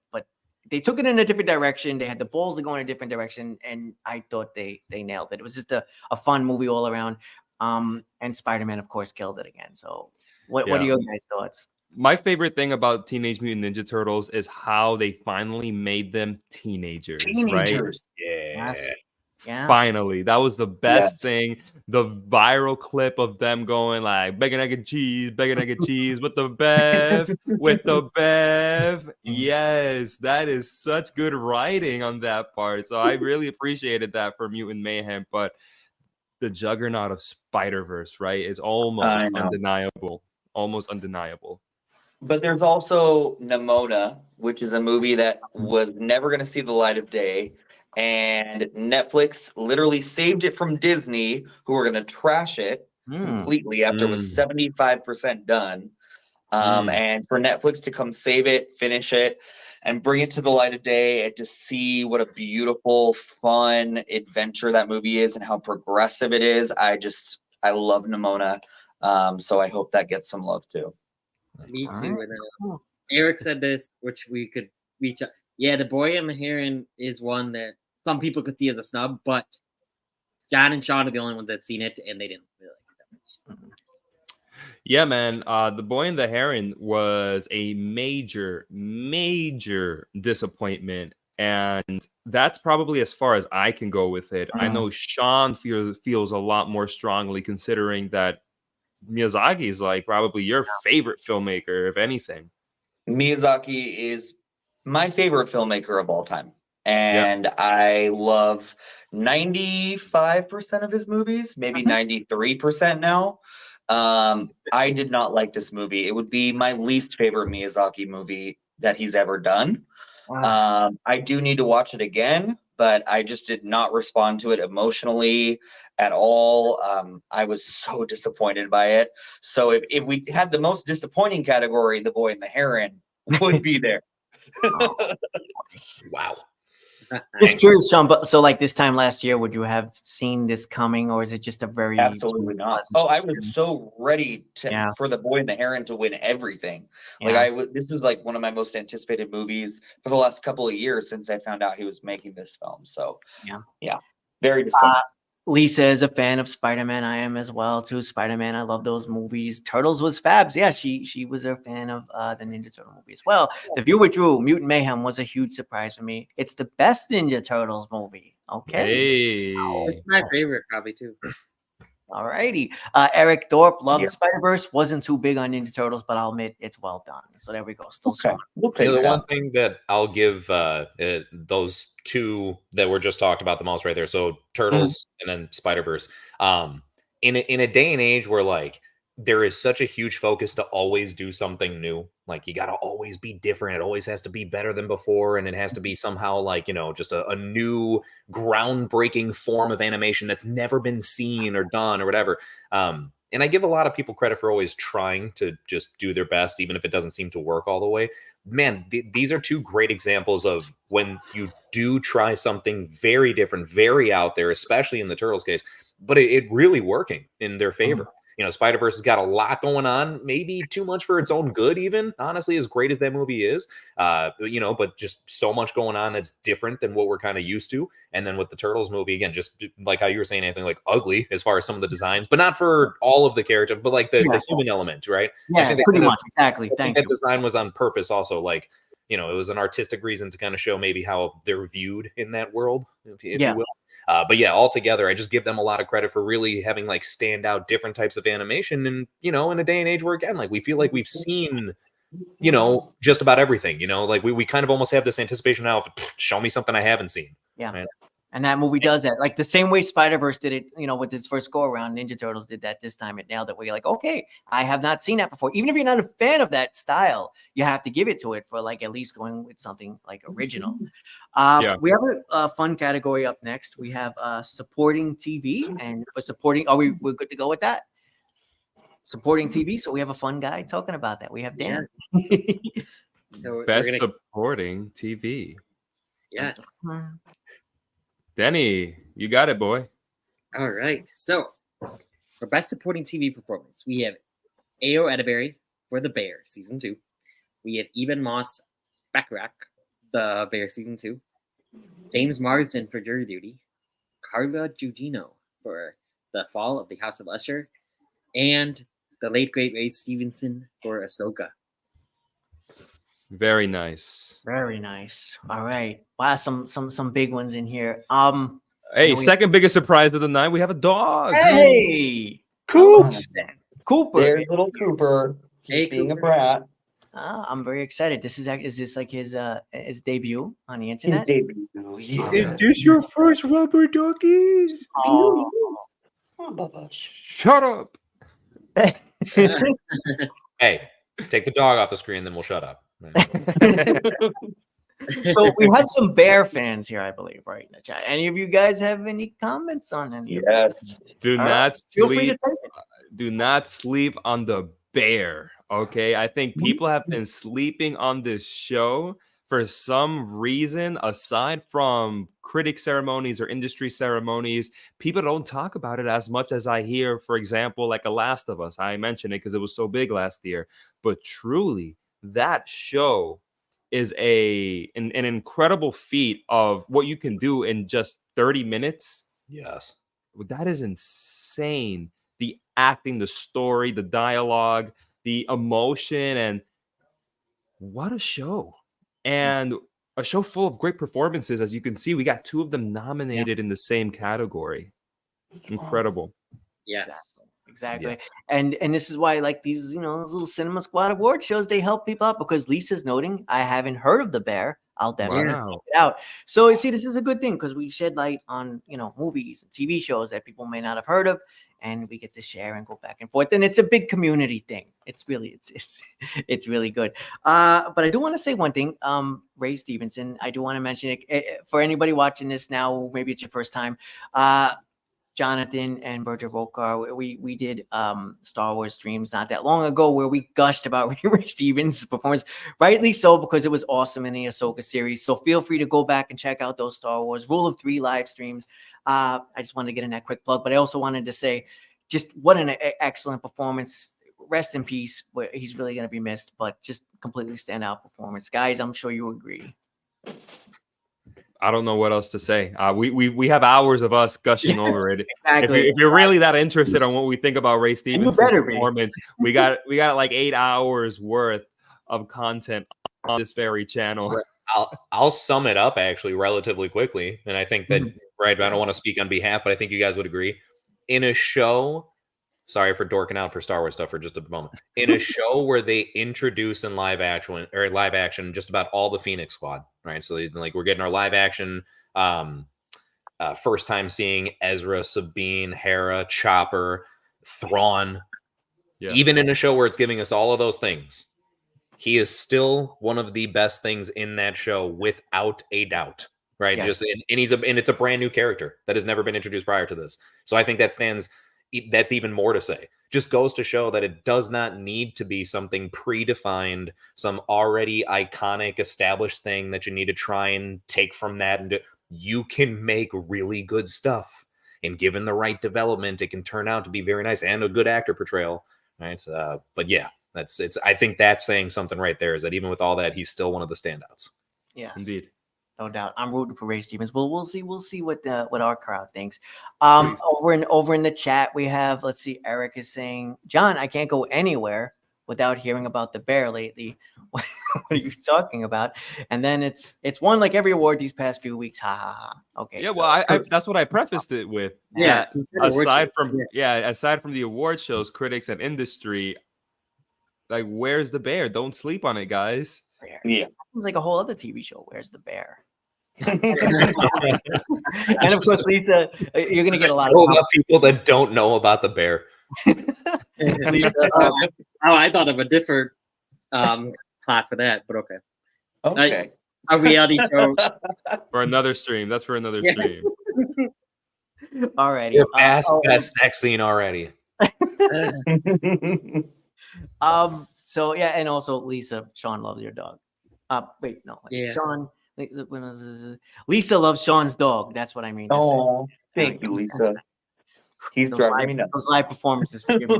they took it in a different direction. They had the balls to go in a different direction, and I thought they nailed it. It was just a fun movie all around. And Spider-Man, of course, killed it again. So, what are your guys' thoughts? My favorite thing about Teenage Mutant Ninja Turtles is how they finally made them teenagers, right? Yeah. Yeah. Finally, that was the best Yes. thing. The viral clip of them going like bacon, egg, and cheese with the Bev, with the Bev. Yes, that is such good writing on that part. So I really appreciated that for Mutant Mayhem. But the juggernaut of Spider-Verse, right, is almost know. undeniable. Almost undeniable. But there's also Nimona, which is a movie that was never going to see the light of day. And Netflix literally saved it from Disney, who were going to trash it completely after it was 75% done. And for Netflix to come save it, finish it, and bring it to the light of day, and to see what a beautiful, fun adventure that movie is and how progressive it is. I love Nimona. So I hope that gets some love too. Me All too. right. And Eric said this, which we could reach out. Yeah, The Boy and the Heron is one that some people could see as a snub, but John and Shawn are the only ones that have seen it, and they didn't really like it that much. Yeah, man. The Boy and the Heron was a major disappointment. And that's probably as far as I can go with it. I know Shawn feels a lot more strongly, considering that Miyazaki is like probably your favorite filmmaker, if anything. Miyazaki is my favorite filmmaker of all time. And I love 95% of his movies, maybe 93% now. I did not like this movie. It would be my least favorite Miyazaki movie that he's ever done. I do need to watch it again, but I just did not respond to it emotionally at all. I was so disappointed by it. So if we had the most disappointing category, The Boy and the Heron would be there. Wow. Just curious, Shawn. But so, like this time last year, would you have seen this coming, or is it just a very Absolutely not. Oh, I was so ready for The Boy and the Heron to win everything. Like this was like one of my most anticipated movies for the last couple of years since I found out he was making this film. So yeah, very disappointed. Lisa is a fan of Spider-Man. I am as well too. Spider-Man, I love those movies. Turtles was fabs. Yeah, she was a fan of the Ninja Turtle movie as well. The Viewer Drew, Mutant Mayhem was a huge surprise for me. It's the best Ninja Turtles movie. Okay. Hey. It's my favorite, probably too. All righty. Eric Dorp loved Spider-Verse. Wasn't too big on Ninja Turtles, but I'll admit it's well done. So there we go. Still strong. We'll So take the that. one thing that I'll give those two that were just talked about the most right there. So Turtles and then Spider-Verse. In a day and age where like there is such a huge focus to always do something new. Like you got to always be different. It always has to be better than before. And it has to be somehow like, just a new groundbreaking form of animation that's never been seen or done or whatever. And I give a lot of people credit for always trying to just do their best, even if it doesn't seem to work all the way. Man, these are two great examples of when you do try something very different, very out there, especially in the Turtles case, but it really working in their favor. Spider-Verse has got a lot going on, maybe too much for its own good, even, honestly, as great as that movie is. But just so much going on that's different than what we're kind of used to. And then with the Turtles movie, again, just like how you were saying, Anthony, like ugly as far as some of the designs, but not for all of the characters, but like the human element, right? Yeah, I think pretty much. Exactly. I Thank think you. that design was on purpose also. Like, it was an artistic reason to kind of show maybe how they're viewed in that world, if you will. But yeah, altogether, I just give them a lot of credit for really having like stand out different types of animation. And, in a day and age where, again, like we feel like we've seen, just about everything, like we kind of almost have this anticipation now of show me something I haven't seen. Yeah. Right? And that movie does that. Like the same way Spider-Verse did it, with his first go around, Ninja Turtles did that this time. It nailed it. Where you're like, okay, I have not seen that before. Even if you're not a fan of that style, you have to give it to it for like at least going with something like original. We have a fun category up next. We have supporting TV. And for supporting, we're good to go with that? Supporting TV. So we have a fun guy talking about that. We have Dan. So Best supporting TV. Yes. Denny, you got it, boy. All right. So for best supporting TV performance, we have Ayo Edeberry for The Bear season 2. We have Eben Moss Bacharach, The Bear season 2. James Marsden for Jury Duty. Carla Gugino for The Fall of the House of Usher, and the late great Ray Stevenson for Ahsoka. Very nice. Very nice. All right. Wow, some big ones in here. Hey, second biggest surprise of the night. We have a dog. Hey, Cooper. Cooper. Little Cooper. He's being Cooper. a brat. I'm very excited. Is this like his debut on the internet? His debut. Yeah. Is this your first Rubber Duckies? Oh. Shut up. Hey, take the dog off the screen, then we'll shut up. So we have some Bear fans here, I believe, right in the chat. Any of you guys have any comments on any of Yes. Do All not right. Feel free to sleep. take it. Do not sleep on the Bear. Okay, I think people have been sleeping on this show for some reason, aside from critic ceremonies or industry ceremonies. People don't talk about it as much as I hear, for example, like A Last of Us. I mentioned it because it was so big last year. But truly, that show is an incredible feat of what you can do in just 30 minutes. Yes. That is insane. The acting, the story, the dialogue, the emotion, and what a show. And a show full of great performances. As you can see, we got 2 of them nominated in the same category. Incredible. Yes. Exactly. And this is why, like, these, those little Cinema Squad award shows, they help people out, because Lisa's noting, I haven't heard of The Bear. I'll definitely check it out. So you see, this is a good thing, because we shed light on, movies and TV shows that people may not have heard of, and we get to share and go back and forth. And it's a big community thing. It's really, it's really good. But I do want to say one thing. Ray Stevenson, I do want to mention it for anybody watching this now. Maybe it's your first time. Jonathan and Berger Volkar, we did Star Wars streams not that long ago where we gushed about Ray Stevens' performance, rightly so, because it was awesome in the Ahsoka series. So feel free to go back and check out those Star Wars Rule of 3 live streams. I just wanted to get in that quick plug, but I also wanted to say just what an excellent performance. Rest in peace. He's really going to be missed, but just completely standout performance. Guys, I'm sure you agree. I don't know what else to say. We have hours of us gushing over it. Exactly. If you're really that interested on what we think about Ray Stevens' performance, we got like 8 hours worth of content on this very channel. I'll sum it up actually relatively quickly, and I think that I don't want to speak on behalf, but I think you guys would agree. In a show, sorry for dorking out for Star Wars stuff for just a moment. In a show where they introduce in live action just about all the Phoenix Squad, right? So like we're getting our live action first time seeing Ezra, Sabine, Hera, Chopper, Thrawn. Yeah. Even in a show where it's giving us all of those things, he is still one of the best things in that show without a doubt, right? Yes. And it's a brand new character that has never been introduced prior to this. So I think that's even more to say. Just goes to show that it does not need to be something predefined, some already iconic established thing that you need to try and take from that. And you can make really good stuff. and given the right development, it can turn out to be very nice and a good actor portrayal, right? But yeah, I think that's saying something right there, is that even with all that, he's still one of the standouts. Yes, Indeed. no doubt. I'm rooting for Ray Stevens. We'll see what our crowd thinks. Over in the chat we have, let's see, Eric is saying, John, I can't go anywhere without hearing about the bear lately. What are you talking about? And then it's won like every award these past few weeks. Ha ha ha. Okay. Yeah, so- well, I that's what I prefaced it with. Yeah, that consider award aside shows, from aside from the award shows, critics and industry, like, where's the bear? Don't sleep on it, guys. Bear. Yeah. Seems like a whole other TV show. Where's the bear? That's And of course, Lisa, you're gonna get a lot All about people that don't know about the bear. Lisa, Oh, I thought of a different plot for that, but okay. okay. A reality show. For another stream. That's for another Yeah. stream. alrighty. You're past best sex scene already. So yeah, and also Lisa, Shawn loves your dog. Wait, no, Yeah. Shawn. Lisa loves Shawn's dog. That's what I mean. To say. Oh, thank you, Lisa. He's driving me nuts. Those live performances. Forgive me.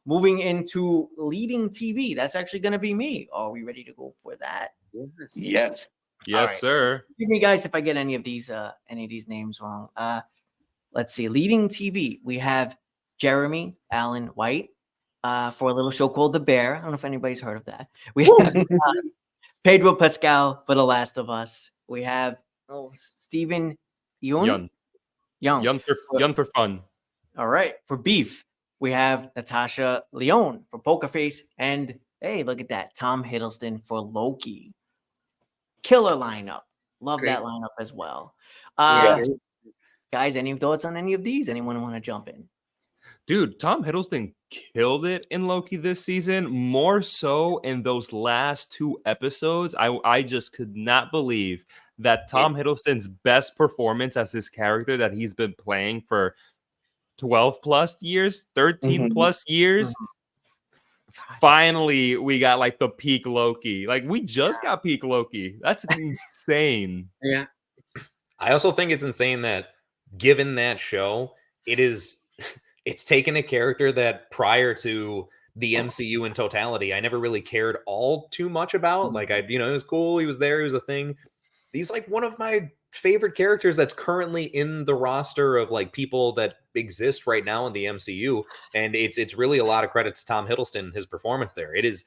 Moving into leading TV. That's actually going to be me. Are we ready to go for that? Yes. Yes, right. sir. Forgive me, guys, if I get any of these names wrong. Let's see. Leading TV. We have Jeremy Allen White for a little show called The Bear. I don't know if anybody's heard of that. We have Pedro Pascal for The Last of Us. We have Stephen Yeun. Young for fun. All right. For Beef, we have Natasha Lyonne for Poker Face. And hey, look at that. Tom Hiddleston for Loki. Killer lineup. Love Great. that lineup as well. Yeah. Guys, any thoughts on any of these? Anyone want to jump in? Dude, Tom Hiddleston killed it in Loki this season, more so in those last 2 episodes. I just could not believe that Tom Hiddleston's best performance as this character that he's been playing for 12 plus years, 13 plus years. Finally, we got like the peak Loki. Like, we just got peak Loki. That's insane. Yeah. I also think it's insane that, given that show, it's taken a character that prior to the MCU in totality, I never really cared all too much about. Like, it was cool. He was there. He was a thing. He's like one of my favorite characters that's currently in the roster of like people that exist right now in the MCU. And it's really a lot of credit to Tom Hiddleston, his performance there. It is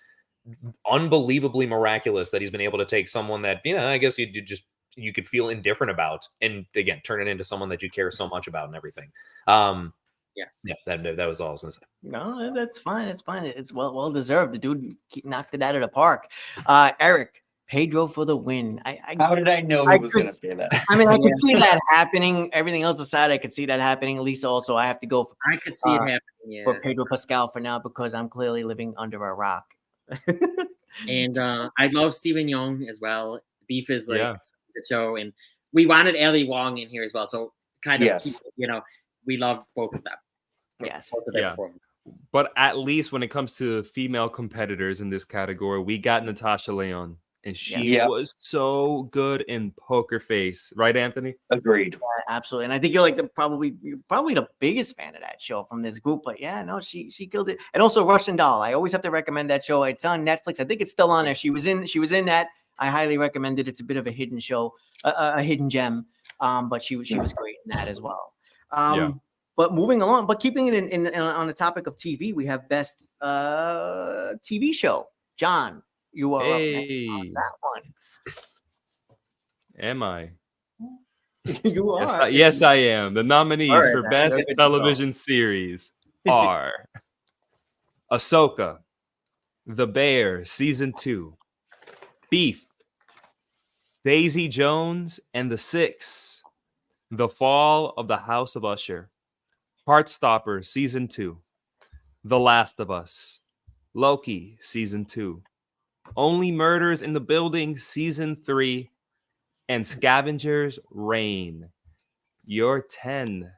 unbelievably miraculous that he's been able to take someone that, I guess you could feel indifferent about, and again, turn it into someone that you care so much about and everything. Yes. Yeah, that was all I was gonna say. No, that's fine. It's fine. It's well deserved. The dude knocked it out of the park. Eric, Pedro for the win. How did I know he was going to say that? I mean, I could see that happening. Everything else aside, I could see that happening. Lisa, also, I have to go I could see it happening. Yeah. for Pedro Pascal for now because I'm clearly living under a rock. And I love Stephen Young as well. Beef is like Yeah. the show, and we wanted Ali Wong in here as well. So kind of, Yes. we love both of them. Yes. Both of their Yeah. performances. But at least when it comes to female competitors in this category, we got Natasha Lyonne. And she Yeah. was so good in Poker Face. Right, Anthony? Agreed. Yeah, absolutely. And I think you're like probably the biggest fan of that show from this group. But yeah, no, she killed it. And also Russian Doll. I always have to recommend that show. It's on Netflix. I think it's still on there. She was in that. I highly recommend it. It's a bit of a hidden show, a hidden gem. But she was great in that as well. Yeah. But moving along, but keeping it in on the topic of TV, we have best TV show. John, you are up next on that one. Am I? You are. Yes, I am. The nominees All right, for man. Best Good to Television Series are Ahsoka, The Bear, Season 2, Beef, Daisy Jones and the Six, The Fall of the House of Usher, Heartstopper, Season 2, The Last of Us, Loki, Season 2, Only Murders in the Building, Season 3, and Scavengers Reign. Your 10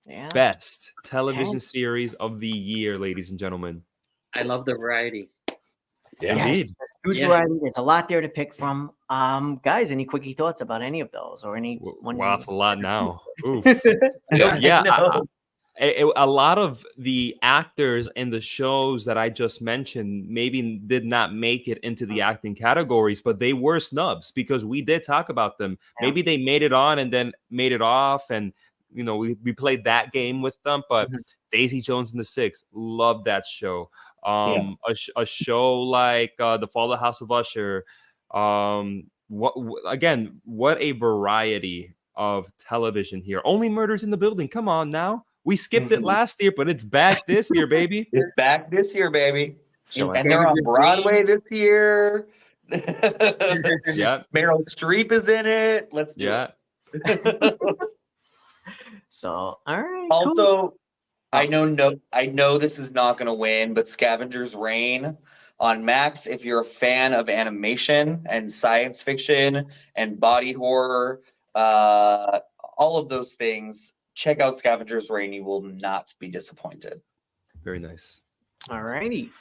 Yeah. best television 10. series of the year, ladies and gentlemen. I love the variety. Yeah. Indeed. Yes, there's huge variety. There's a lot there to pick from. Guys, any quickie thoughts about any of those or any one? Wow, it's a lot now. Oof. Yeah. Yeah, No. a lot of the actors in the shows that I just mentioned maybe did not make it into the acting categories, but they were snubs because we did talk about them. Yeah. Maybe they made it on and then made it off, and we played that game with them. But Daisy Jones and the Six, love that show. A show like The Fall of the House of Usher. What a variety of television here. Only Murders in the Building. Come on now. We skipped it last year, but it's back this year, baby. It's back this year, baby. Sure. And they're on Scavenger's Broadway Reign. this year. Yeah, Meryl Streep is in it. Let's do yeah. it. So, all right. cool. Also, I know this is not going to win, but Scavenger's Reign on Max, if you're a fan of animation and science fiction and body horror, all of those things, check out Scavenger's Reign. You will not be disappointed. Very nice. All righty.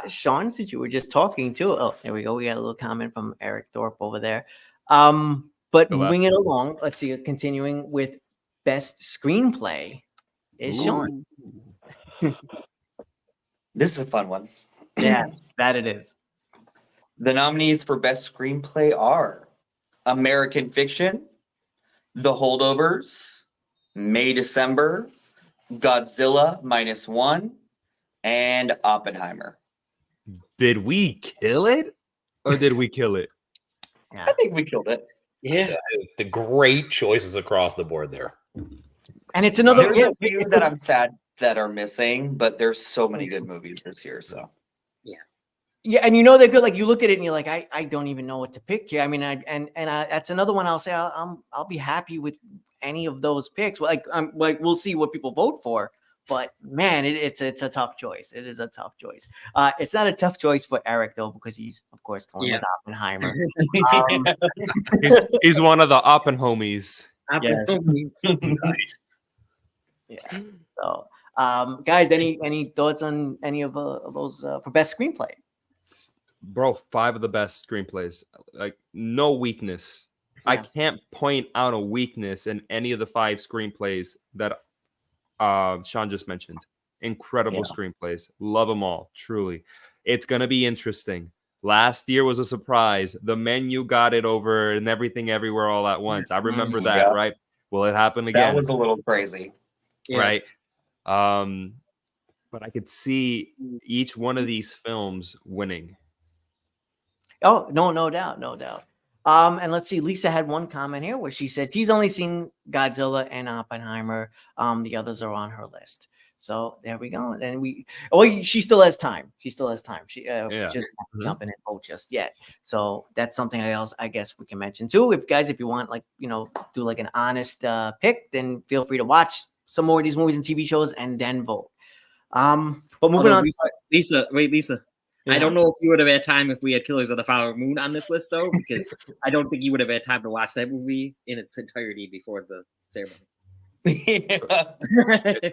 Shawn, since you were just talking too. Oh, there we go. We got a little comment from Eric Thorpe over there. But Go moving it along, let's see, continuing with best screenplay is Shawn. This is a fun one. Yes, that it is. The nominees for best screenplay are American Fiction, The Holdovers, May December, Godzilla -1, and Oppenheimer. Did we kill it or did we kill it? I think we killed it. Yeah. The great choices across the board there. And it's another. There's Yeah, a few that I'm sad that are missing, but there's so many good movies this year. So yeah, and they're good. Like you look at it and you're like, I don't even know what to pick here. I mean, that's another one. I'll say I'll be happy with any of those picks. Like we'll see what people vote for. But man, it's a tough choice. It is a tough choice. It's not a tough choice for Eric though, because he's of course going with Oppenheimer. He's one of the Oppen homies. Yes. Nice. Yeah. So, guys, any thoughts on any of those for best screenplay? Bro, 5 of the best screenplays. Like no weakness. I Yeah. can't point out a weakness in any of the 5 screenplays that Shawn just mentioned. Incredible screenplays. Love them all. Truly. It's going to be interesting. Last year was a surprise. The Menu got it over and Everything Everywhere All at Once. I remember that, right? Will it happen again? that was a little crazy. Right. But I could see each one of these films winning. Oh, no doubt. And let's see, Lisa had one comment here where she said she's only seen Godzilla and Oppenheimer. The others are on her list. So there we go. And she still has time. She just hasn't jumping in vote just yet. So that's something I guess we can mention too. If you want do like an honest pick, then feel free to watch some more of these movies and TV shows and then vote. But moving on. Lisa. Yeah. I don't know if you would have had time if we had Killers of the Flower Moon on this list, though, because I don't think you would have had time to watch that movie in its entirety before the ceremony.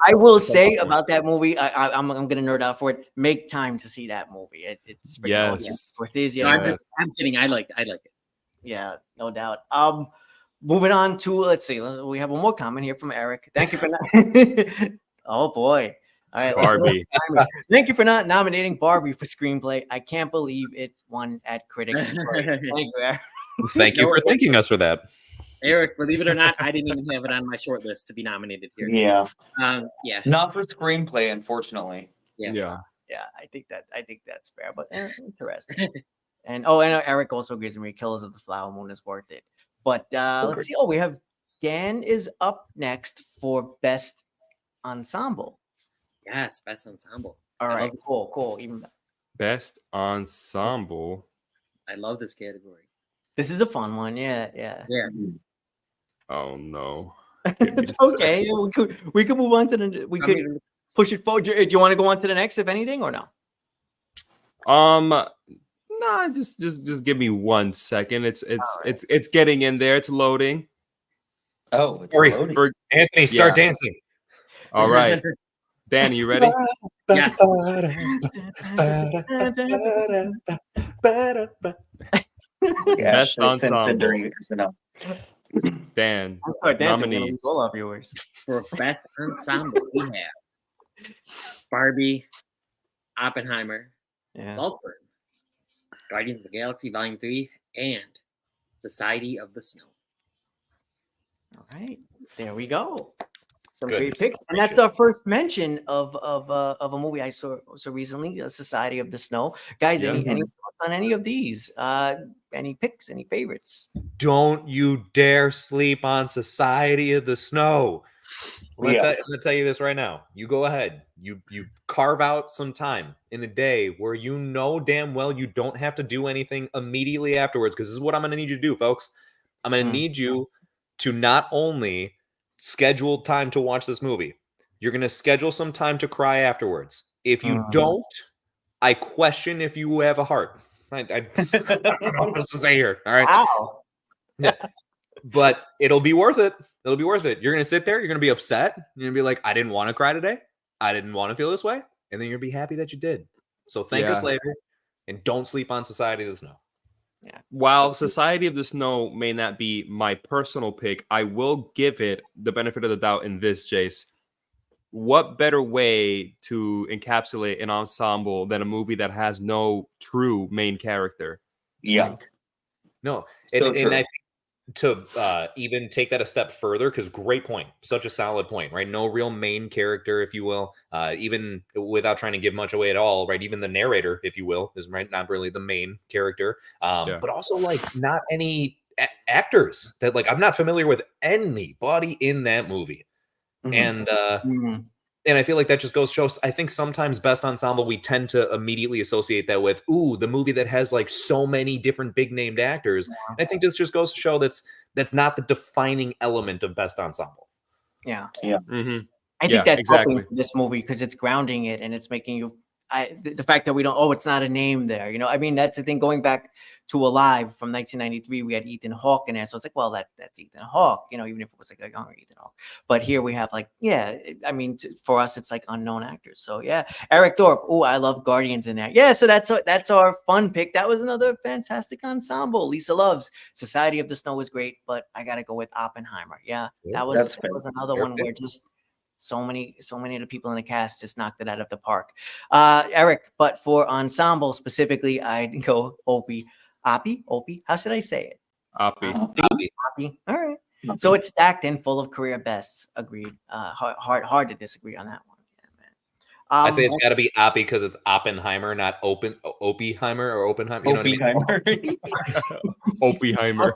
I will say about that movie, I'm going to nerd out for it. Make time to see that movie. It's yes. I'm kidding. I like it. Yeah, no doubt. Moving on to let's see. We have one more comment here from Eric. Thank you for not. Oh boy. All right, Barbie. Thank you for not nominating Barbie for screenplay. I can't believe it won at Critics' Choice. Thank you, Eric. Thank you for thanking us for that. Eric, believe it or not, I didn't even have it on my short list to be nominated here. Yeah. Yeah. Not for screenplay, unfortunately. Yeah. I think that's fair, but interesting. And Eric also agrees with me. Killers of the Flower Moon is worth it. But let's see. We have Dan is up next for best ensemble. Yes, best ensemble. All right, cool. Even Best ensemble. I love this category. this is a fun one. Yeah. Oh no. It's okay. We could move on to the. Push it forward. Do you want to go on to the next, if anything, or no? Nah, just give me 1 second. It's getting in there. It's loading. Oh, it's Hurry, loading. Anthony, start dancing. All right. Dan, you ready? Yes. Yeah, Best should have sent ensemble. during years enough. Dan, I'll start dancing. We're gonna nominees. lose all our viewers. For best ensemble, we have Barbie, Oppenheimer, Yeah. Saltburn, Guardians of the Galaxy Volume 3, and Society of the Snow. All right, there we go. Some Goodness great picks, and that's gracious. our first mention of a movie I saw recently, Society of the Snow. Guys, Yeah. any thoughts on any of these? Any picks? Any favorites? Don't you dare sleep on Society of the Snow. I'm gonna tell you this right now. You go ahead. You carve out some time in a day where you know damn well you don't have to do anything immediately afterwards. Because this is what I'm gonna need you to do, folks. I'm gonna need you to not only schedule time to watch this movie, you're gonna schedule some time to cry afterwards. If you don't, I question if you have a heart. I don't know what else to say here. All right. Wow. Yeah. But it'll be worth it. It'll be worth it. You're going to sit there. You're going to be upset. You're going to be like, I didn't want to cry today. I didn't want to feel this way. And then you're going to be happy that you did. So thank us later. And don't sleep on Society of the Snow. Yeah. While Society of the Snow may not be my personal pick, I will give it the benefit of the doubt in this, Jace. What better way to encapsulate an ensemble than a movie that has no true main character? Yeah. No. So and true. I think to even take that a step further, because great point. Such a solid point, right? No real main character, if you will. Even without trying to give much away at all, right? Even the narrator, if you will, is right, not really the main character. But also like not any actors that like I'm not familiar with anybody in that movie. And I feel like that just goes to show, I think sometimes best ensemble, we tend to immediately associate that with, the movie that has like so many different big named actors. And I think this just goes to show that's not the defining element of best ensemble. Yeah. Mm-hmm. I think that's helping this movie because it's grounding it and it's making you. The fact that we don't, it's not a name there, I mean, that's the thing. Going back to Alive from 1993, we had Ethan Hawke in there, so it's like, well, that's Ethan Hawke, even if it was like a younger Ethan Hawke. But here we have like, I mean, for us, it's like unknown actors. So yeah, Eric Thorpe. Oh, I love Guardians in there. Yeah, so that's our fun pick. That was another fantastic ensemble. Lisa loves Society of the Snow was great, but I gotta go with Oppenheimer. Yeah, that was another one where just. So many of the people in the cast just knocked it out of the park. Eric, but for ensemble specifically, I'd go Opie. How should I say it? Oppie. All right. So it's stacked and full of career bests. Agreed. Hard to disagree on that one. Yeah, man. I'd say it's got to be Oppie because it's Oppenheimer, not Oppenheimer or Oppenheimer. You know what I mean? Oppenheimer.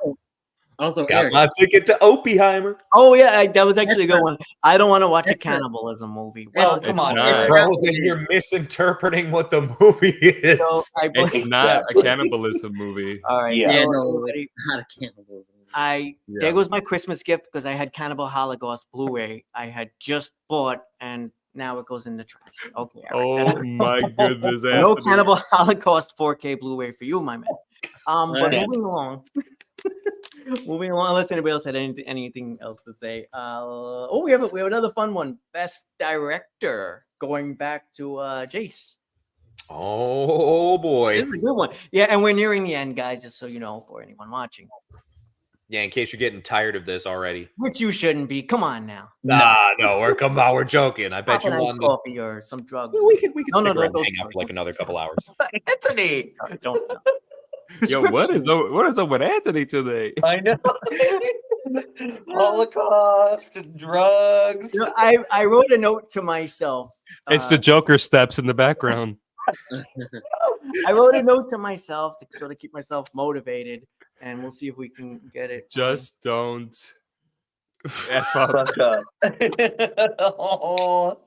Also, got Eric, my ticket to Oppenheimer. Oh yeah, that was actually a good one. I don't want to watch a cannibalism movie. Well, come on, Eric. Bro, then you're misinterpreting what the movie is. So it's not a cannibalism movie. All right. Yeah. no, it's not a cannibalism movie. There goes my Christmas gift because I had Cannibal Holocaust Blu-ray. I had just bought, and now it goes in the trash. Okay. Oh my goodness. No Anthony. Cannibal Holocaust 4K Blu-ray for you, my man. But Yeah. moving along. Unless anybody else had anything else to say. We have another fun one. Best director, going back to Jace. Oh boy. This is a good one. Yeah, and we're nearing the end, guys, just so you know, for anyone watching. Yeah, in case you're getting tired of this already. Which you shouldn't be. Come on now. No, we're joking. I bet you Pop an won. iced coffee or some drugs. We could No, stick around don't and hang out for like another couple hours. Anthony. Don't. Yo, what is up with Anthony today? I know. Holocaust and drugs. I wrote a note to myself. It's the Joker steps in the background. I wrote a note to myself to sort of keep myself motivated, and we'll see if we can get it. Just don't F up. Fuck up. Oh,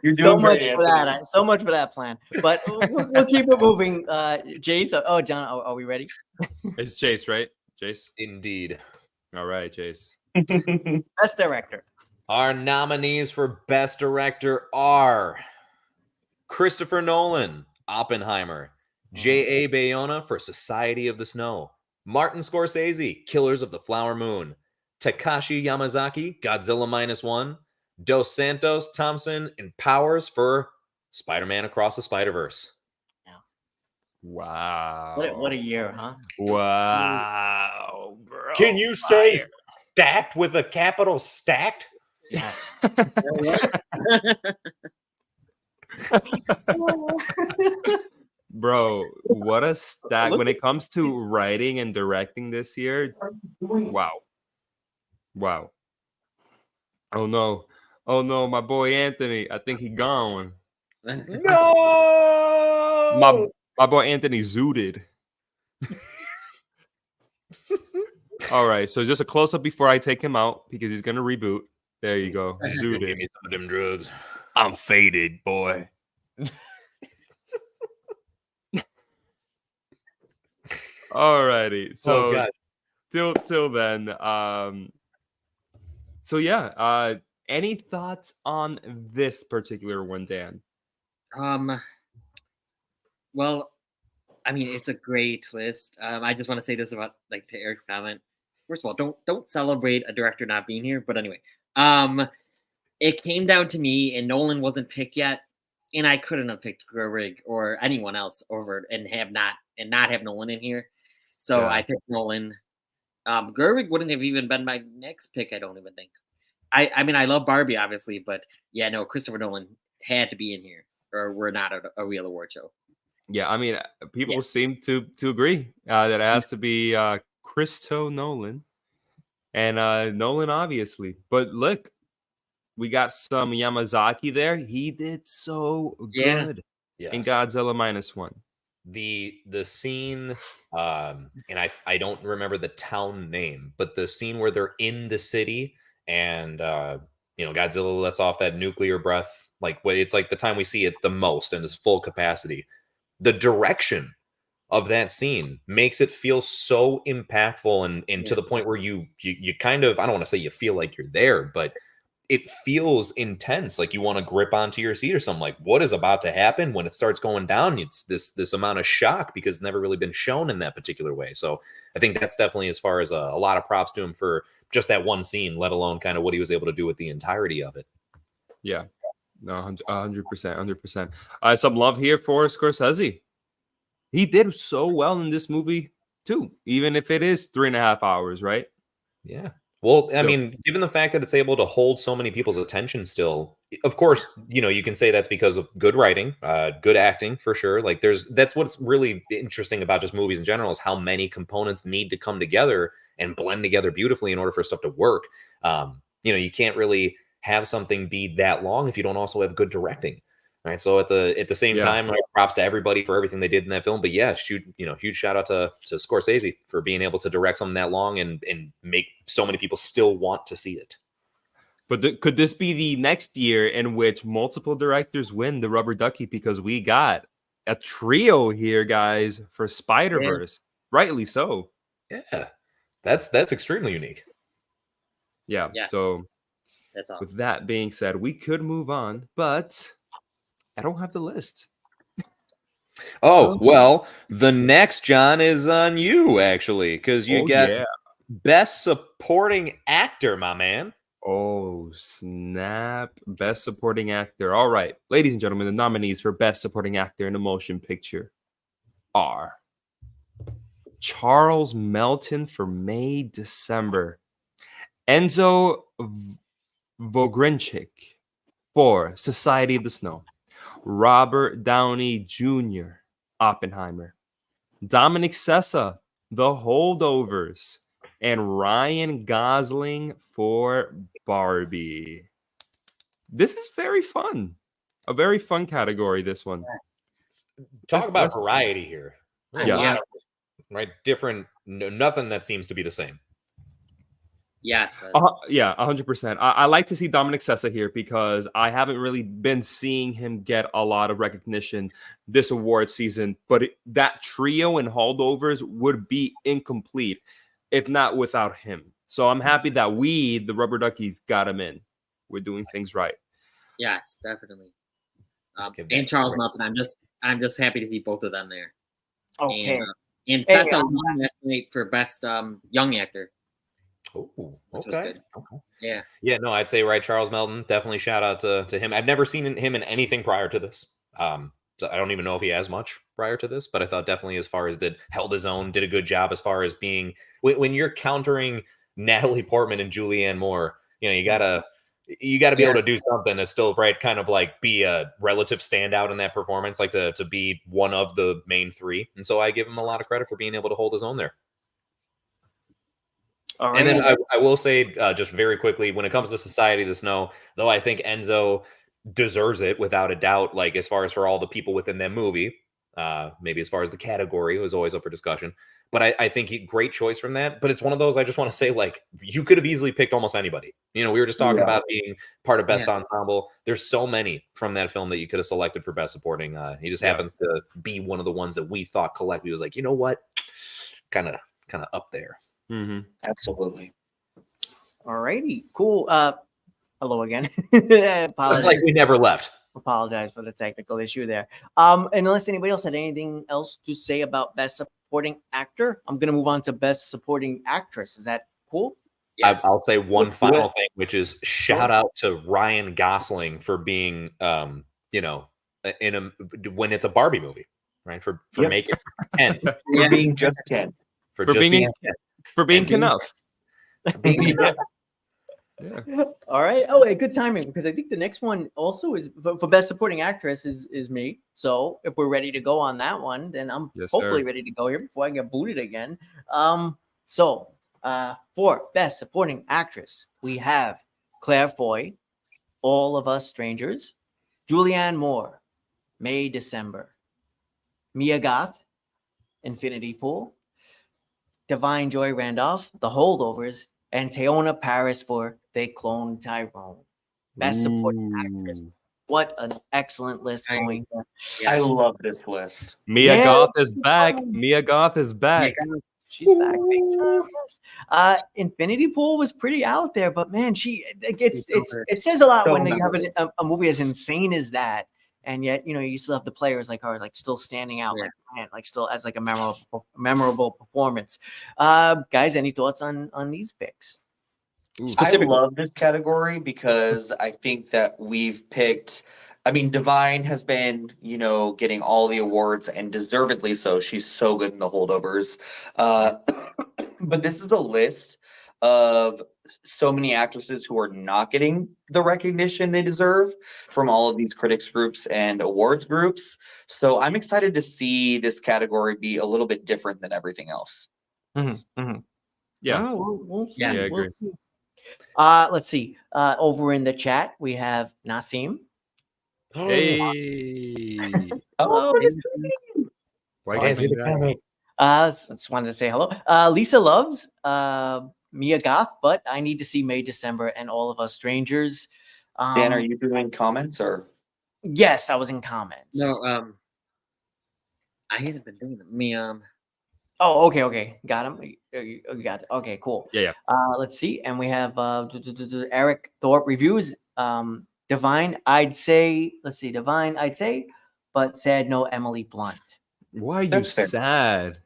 you're doing So much great, for Anthony. that. So much for that plan. But we'll keep it moving. Jace. Oh, John, are we ready? It's Jace, right? Jace. Indeed. All right, Jace. Best director. Our nominees for Best Director are Christopher Nolan, Oppenheimer, J.A. Bayona for Society of the Snow, Martin Scorsese, Killers of the Flower Moon, Takashi Yamazaki, Godzilla -1, Dos Santos, Thompson, and Powers for Spider-Man Across the Spider-Verse. Wow. What a year, huh? Wow, bro. Can you say stacked with a capital stacked? Yes. Bro, what a stack when it comes to writing and directing this year. Wow. Wow. Oh no. Oh no, my boy Anthony. I think he gone. No! My boy Anthony zooted. All right, so just a close up before I take him out because he's gonna reboot. There you go. Give Zooted. me some of them drugs. I'm faded, boy. Alrighty. So till then, so yeah, any thoughts on this particular one, Dan? Well, I mean, it's a great list. I just want to say this about like to Eric's comment. First of all, don't celebrate a director not being here. But anyway, it came down to me, and Nolan wasn't picked yet, and I couldn't have picked Gerwig or anyone else over and not have Nolan in here. So Yeah. I picked Nolan. Gerwig wouldn't have even been my next pick. I don't even think. I mean, I love Barbie, obviously, but yeah, no, Christopher Nolan had to be in here, or we're not a real award show. Yeah, I mean, people seem to agree that it has to be Christo Nolan and Nolan, obviously. But look, we got some Yamazaki there. He did so good in Godzilla -1. The scene, and I don't remember the town name, but the scene where they're in the city and Godzilla lets off that nuclear breath, like it's like the time we see it the most and its full capacity. The direction of that scene makes it feel so impactful and to the point where you kind of, I don't want to say you feel like you're there, but it feels intense, like you want to grip onto your seat or something. Like, what is about to happen when it starts going down? It's this amount of shock because it's never really been shown in that particular way. So I think that's definitely, as far as a lot of props to him for just that one scene, let alone kind of what he was able to do with the entirety of it. Yeah, no, 100%. Some love here for Scorsese. He did so well in this movie too, even if it is 3.5 hours, right? Yeah. Well, I So- mean, given the fact that it's able to hold so many people's attention still, of course, you can say that's because of good writing, good acting for sure. Like that's what's really interesting about just movies in general is how many components need to come together and blend together beautifully in order for stuff to work. You can't really have something be that long if you don't also have good directing. Right. So at the same time, props to everybody for everything they did in that film. But yeah, huge shout out to Scorsese for being able to direct something that long and make so many people still want to see it. But could this be the next year in which multiple directors win the Rubber Ducky? Because we got a trio here, guys, for Spider-Verse. Rightly so. Yeah. That's extremely unique. Yeah. Yes. So That's awesome. with that being said, we could move on, but I don't have the list. Oh, well, the next, John, is on you, actually, because you got Best Supporting Actor, my man. Oh, snap. Best Supporting Actor. All right. Ladies and gentlemen, the nominees for Best Supporting Actor in a Motion Picture are Charles Melton for May December, Enzo Vogrinchik for Society of the Snow, Robert Downey Jr., Oppenheimer, Dominic Sessa, The Holdovers, and Ryan Gosling for Barbie. This is very fun. A very fun category, this one. Talk about variety here. A lot of, right? Different, nothing that seems to be the same. Yes. Yeah, 100%. I like to see Dominic Sessa here because I haven't really been seeing him get a lot of recognition this award season. But that trio and holdovers would be incomplete if not without him. So I'm happy that we, the Rubber Duckies, got him in. We're doing things right. Yes, definitely. And Charles Melton. I'm just happy to see both of them there. Okay. And Sessa won last night for best young actor. Oh, which was okay. good. Yeah. Yeah, no, I'd say Charles Melton. Definitely shout out to him. I've never seen him in anything prior to this. So I don't even know if he has much prior to this, but I thought definitely as far as held his own, did a good job as far as being when you're countering Natalie Portman and Julianne Moore, you gotta be able to do something to still kind of like be a relative standout in that performance, like to be one of the main three. And so I give him a lot of credit for being able to hold his own there. All right. And then I will say just very quickly, when it comes to Society of the Snow, though I think Enzo deserves it without a doubt, like as far as for all the people within that movie, maybe as far as the category, it was always up for discussion. But I think great choice from that. But it's one of those, I just want to say, like, you could have easily picked almost anybody. We were just talking about being part of Best Ensemble. There's so many from that film that you could have selected for Best Supporting. He just happens to be one of the ones that we thought collectively was like, you know what? Kind of up there. Mm-hmm. Absolutely. All righty. Cool. Hello again. It's like we never left. Apologize for the technical issue there. Unless anybody else had anything else to say about Best Supporting Actor, I'm going to move on to Best Supporting Actress. Is that cool? Yes. I'll say one final thing, which is shout out to Ryan Gosling for being, when it's a Barbie movie, right? For making Ken. For being just Ken. For just being Ken. For being enough. Yeah. All right. Oh, good timing, because I think the next one also is for Best Supporting Actress is me. So if we're ready to go on that one, then I'm hopefully ready to go here before I get booted again. So for Best Supporting Actress, we have Claire Foy, All of Us Strangers, Julianne Moore, May December, Mia Goth, Infinity Pool, Divine Joy Randolph, The Holdovers, and Teyonah Parris for They Cloned Tyrone. Best Supporting Actress. What an excellent list going there. I love this list. Mia Goth is back. Mia Goth is back. She's back big time. Infinity Pool was pretty out there, but man, it says a lot when you have a movie as insane as that, and yet you still have the players like her, like still standing out, like still as like a memorable performance. Guys, any thoughts on these picks? I love this category because I think that we've picked. I mean, Divine has been, getting all the awards, and deservedly so. She's so good in The Holdovers. But this is a list of so many actresses who are not getting the recognition they deserve from all of these critics groups and awards groups. So I'm excited to see this category be a little bit different than everything else. Mm-hmm. Mm-hmm. Yeah, we'll see. I agree. We'll see. Let's see. Over in the chat, we have Nasim. Hey. Hello. Why guys do the comment? Just wanted to say hello. Lisa loves Mia Goth, but I need to see May December and All of Us Strangers. Dan, are you doing comments or? Yes, I was in comments. No, I haven't been doing them. Oh, okay. Got him. You got it. Okay, cool. Yeah. Let's see. And we have Eric Thorpe reviews. Divine, I'd say. Let's see. Divine, I'd say, but said no Emily Blunt. Why are you That's fair. sad?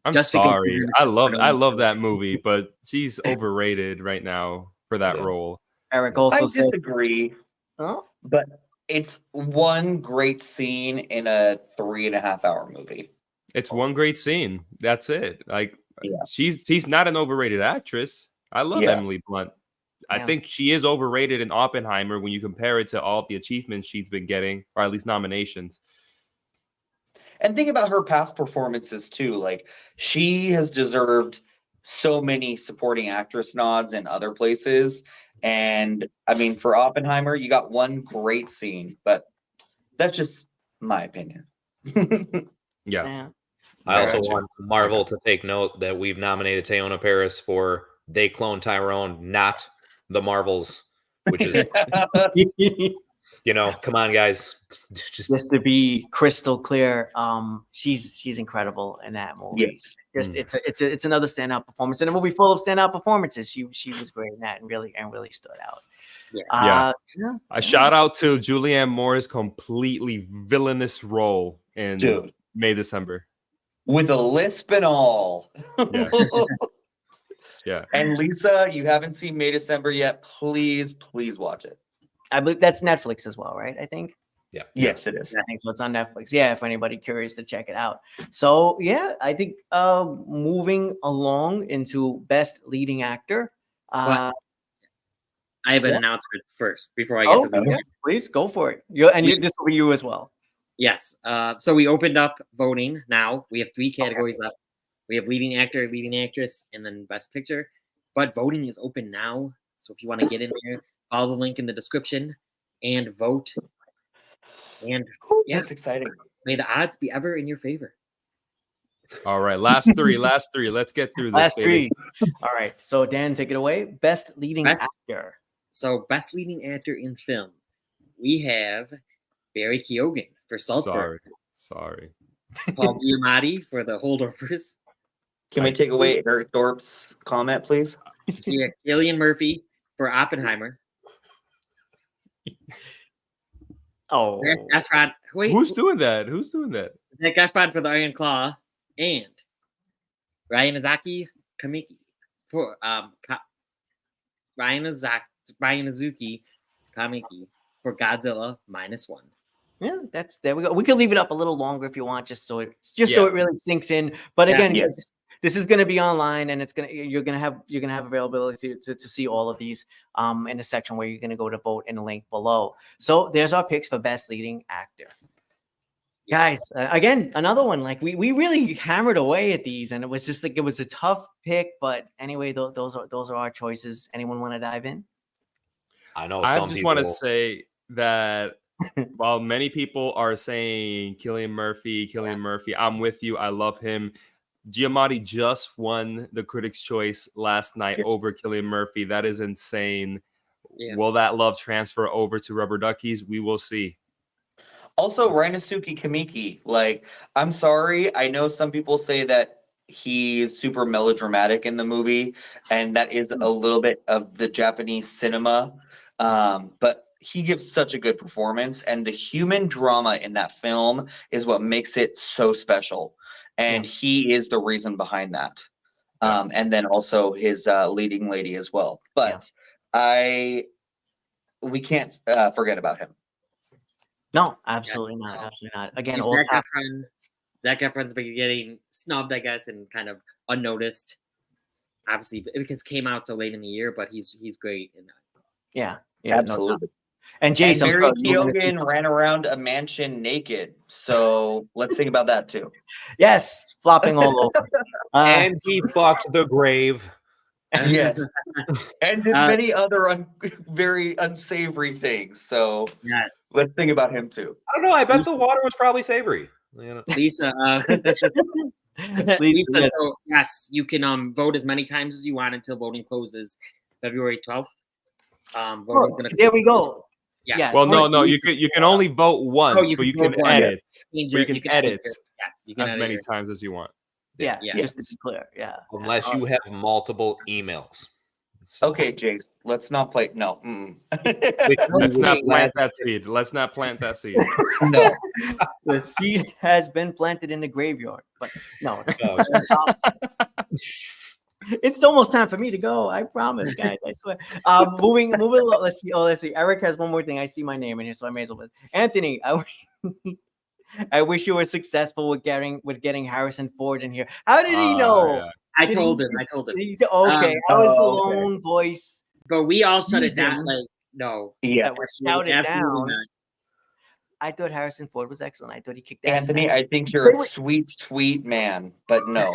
I'm Just because sorry. I love that movie, but she's overrated right now for that role. Eric also I says, disagree. oh? But it's one great scene in a 3.5-hour movie. It's one great scene. That's it. Like she's not an overrated actress. I love Emily Blunt. I think she is overrated in Oppenheimer when you compare it to all the achievements she's been getting, or at least nominations. And think about her past performances too. Like, she has deserved so many supporting actress nods in other places. And I mean, for Oppenheimer, you got one great scene, but that's just my opinion. Yeah. I also want Marvel to take note that we've nominated Teyonah Parris for They Clone Tyrone, not the Marvels, which is, come on, guys. Just to be crystal clear, she's incredible in that movie. Yes. It's another standout performance in a movie full of standout performances. She was great in that and really stood out. A shout out to Julianne Moore's completely villainous role in May December. With a lisp and all. Yeah. And Lisa, you haven't seen May December yet. Please watch it. I believe that's Netflix as well, right? I think. Yeah. Yes, it is. I think so. It's on Netflix. Yeah, if anybody curious to check it out. So yeah, I think moving along into best leading actor. I have an Yeah. announcement first before I get to the yeah, please go for it. This will be you as well. Yes. So we opened up voting now. We have 3 categories left. We have leading actor, leading actress, and then best picture. But voting is open now. So if you want to get in there, follow the link in the description and vote. And yeah, That's exciting. may the odds be ever in your favor. All right, last three. Let's get through this. Last baby. 3. All right. So Dan, take it away. Best leading actor. So best leading actor in film, we have Barry Keoghan for Saltburn. Sorry. Paul Giamatti for The Holdovers. Can we take away Eric Thorpe's comment, please? Yeah, Cillian Murphy for Oppenheimer. Oh, Zac Efron. Wait, Who's doing that? Zac Efron for The Iron Claw, and Ryan Kamiki for Ryan Azuki Kamiki for Godzilla -1. yeah. There we go. We can leave it up a little longer if you want, just so it really sinks in. But again, Yes. this is going to be online, and you're gonna have availability to see all of these in the section where you're gonna go to vote in the link below. So there's our picks for best leading actor. Guys, again, another one. Like we really hammered away at these, and it was just like it was a tough pick. But anyway, those are our choices. Anyone want to dive in? I know I some just people want to say that while many people are saying Cillian Murphy, I'm with you. I love him. Giamatti just won the Critics' Choice last night over Cillian Murphy. That is insane. Yeah. Will that love transfer over to Rubber Duckies? We will see. Also, Rinosuke Kamiki. Like, I'm sorry. I know some people say that he's super melodramatic in the movie, and that is a little bit of the Japanese cinema. But he gives such a good performance, and the human drama in that film is what makes it so special. And he is the reason behind that. And then also his leading lady as well. But we can't forget about him. No, absolutely not. Absolutely not. Again, And all top. Zac Efron's been getting snubbed, I guess, and kind of unnoticed. Obviously, because it came out so late in the year, but he's great in that. Yeah, Absolutely. No, and Jace, And I'm Barry sorry, you were gonna say Keoghan ran around a mansion naked. So let's think about that too. yes, flopping all over. and he fucked the grave. Yes. And did many other very unsavory things. So Yes. let's think about him too. I don't know. I bet the water was probably savory. You know? Lisa, Lisa, so yes, you can vote as many times as you want until voting closes February 12th. Voting's gonna there we go. Yes. Yeah. Well, no, you can only vote once, you but can you can vote once. edit. Change But you it, can edit Yes, you can as edit many it. times as you want. Yeah, Yeah. just to be clear. Yeah. Unless you have multiple emails. So, Okay, Jace, let's not play. No. Let's not plant that seed. Let's not plant that seed. No. The seed has been planted in the graveyard, but no. It's almost time for me to go. I promise, guys. I swear. Moving along. Let's see. Eric has one more thing. I see my name in here, so I may as well. Anthony, I wish you were successful with getting Harrison Ford in here. How did he know? Yeah. I told him. Okay, I was the lone voice But we all shut it Reason. down. Like, no. Yeah. that was shouted Absolutely down. not. I thought Harrison Ford was excellent. I thought he kicked ass. Anthony, I think you're a sweet, sweet man, but no.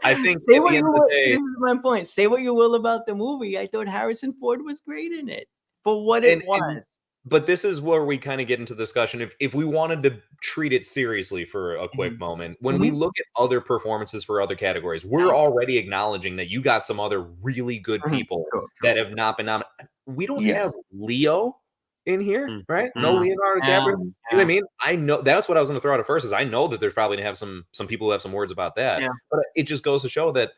I think Say at what the you end of will. the day, This is my point. Say what you will about the movie. I thought Harrison Ford was great in it for what it was. but this is where we kind of get into discussion. If we wanted to treat it seriously for a quick moment, when we look at other performances for other categories, we're already acknowledging that you got some other really good people that have not been nominated. We don't have Leo in here, right? No Leonardo DiCaprio. You know what I mean? I know that's what I was going to throw out at first. Is I know that there's probably going to have some people who have some words about that. Yeah. But it just goes to show that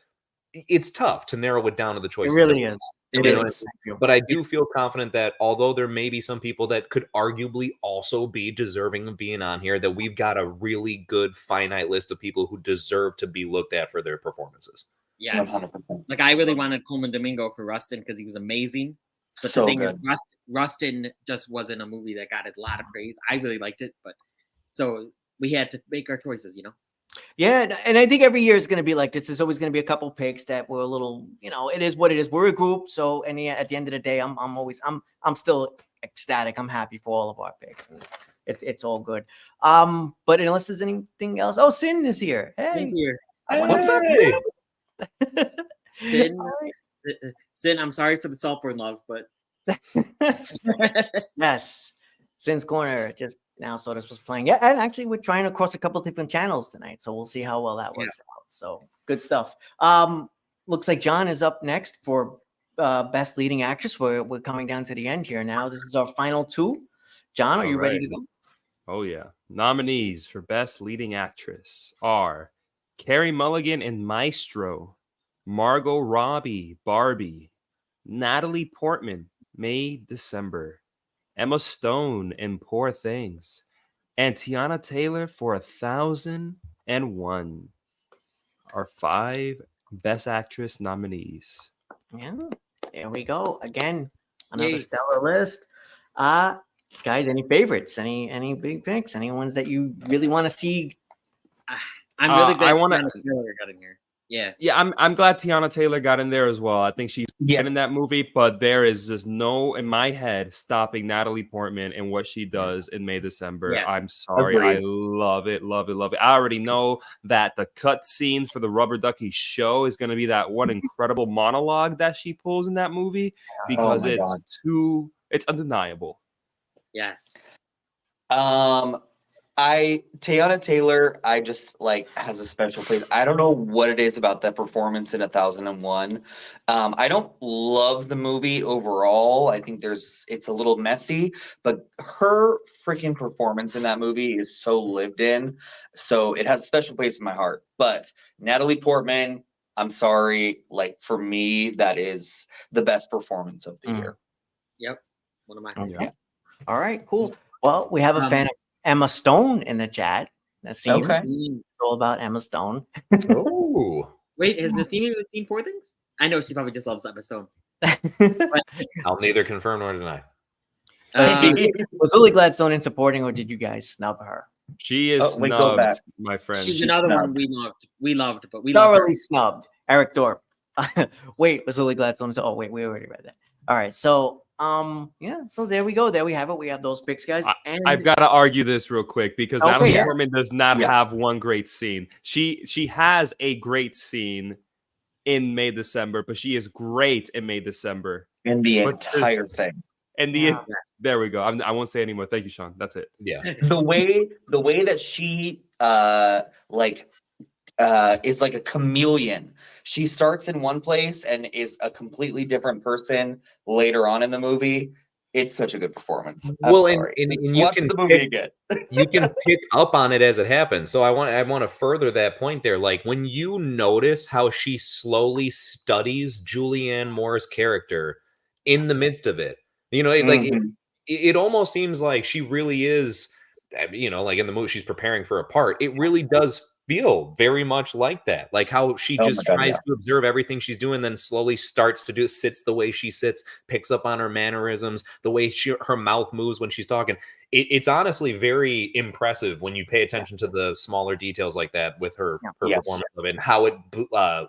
it's tough to narrow it down to the It choices. really is. It It is. is. But I do feel confident that although there may be some people that could arguably also be deserving of being on here, that we've got a really good finite list of people who deserve to be looked at for their performances. Yes. 100%. Like I really wanted Coleman Domingo for Rustin because he was amazing. But So the thing good. is, Rustin just wasn't a movie that got a lot of praise. I really liked it, but so we had to make our choices, you know. Yeah, and I think every year is going to be like this. There's always going to be a couple picks that were a little, it is what it is. We're a group, so at the end of the day, I'm still ecstatic. I'm happy for all of our picks. And it's all good. But unless there's anything else, Sin is here. Hey, Sin's here. What's up, Sin, Sin, I'm sorry for the Saltburn love, but Yes, Sin's Corner just now saw this was playing. Yeah, and actually we're trying to cross a couple different channels tonight, so we'll see how well that works out. So good stuff. Looks like John is up next for Best Leading Actress. We're coming down to the end here now. This is our final two. John, are you ready to go? Oh yeah. Nominees for Best Leading Actress are Carey Mulligan in Maestro, Margot Robbie, Barbie, Natalie Portman, May December, Emma Stone in Poor Things, and Tiana Taylor for 1001 are 5 Best Actress nominees. Yeah, there we go. Again, another Yay. stellar list. Guys, any favorites? Any big picks? Any ones that you really want to see? I'm really glad I wanna- Tiana Taylor got in here. Yeah. Yeah, I'm glad Tiana Taylor got in there as well. I think she's good in that movie, but there is just no in my head stopping Natalie Portman and what she does in May December. Yeah. I'm sorry, Agreed. I love it, love it, love it. I already know that the cut scene for the Rubber Ducky show is going to be that one incredible monologue that she pulls in that movie because my God. it's undeniable. Yes. Tiana Taylor, I just has a special place. I don't know what it is about that performance in 1001. I don't love the movie overall. I think it's a little messy, but her freaking performance in that movie is so lived in. So it has a special place in my heart. But Natalie Portman, I'm sorry, for me, that is the best performance of the year. Yep. One of my Okay. All right, cool. Well, we have a fan of Emma Stone in the chat. Nassim, Okay. it's all about Emma Stone. Oh, Wait, has Nassim even seen Poor Things? I know she probably just loves Emma Stone. I'll neither confirm nor deny. Was Lily Gladstone in supporting, or did you guys snub her? She is wait, go back. snubbed, my friend. She's She's another one snubbed. we loved, but we loved her. Thoroughly snubbed. Eric Dorp. Wait, was Lily Gladstone? Oh, wait, we already read that. All right, so yeah, so there we go. There we have it. We have those picks, guys. And I've got to argue this real quick because Okay, Natalie yeah. Portman does not have one great scene. She has a great scene in May December, but she is great in May December. In the But entire this- thing. And Yeah. there we go. I won't say anymore. Thank you, Shawn. That's it. Yeah. The way that she is like a chameleon. She starts in one place and is a completely different person later on in the movie. It's such a good performance. I'm Well, sorry. and you Watch can the movie pick- again. you can pick up on it as it happens. So I want to further that point there. Like when you notice how she slowly studies Julianne Moore's character in the midst of it, Mhm. it almost seems like she really is, like in the movie, she's preparing for a part. It really does feel very much like that. Like how she Oh just my God, tries yeah. to observe everything she's doing, then slowly starts to sits the way she sits, picks up on her mannerisms, the way her mouth moves when she's talking. It's honestly very impressive when you pay attention to the smaller details like that with her Yes. performance of it and how it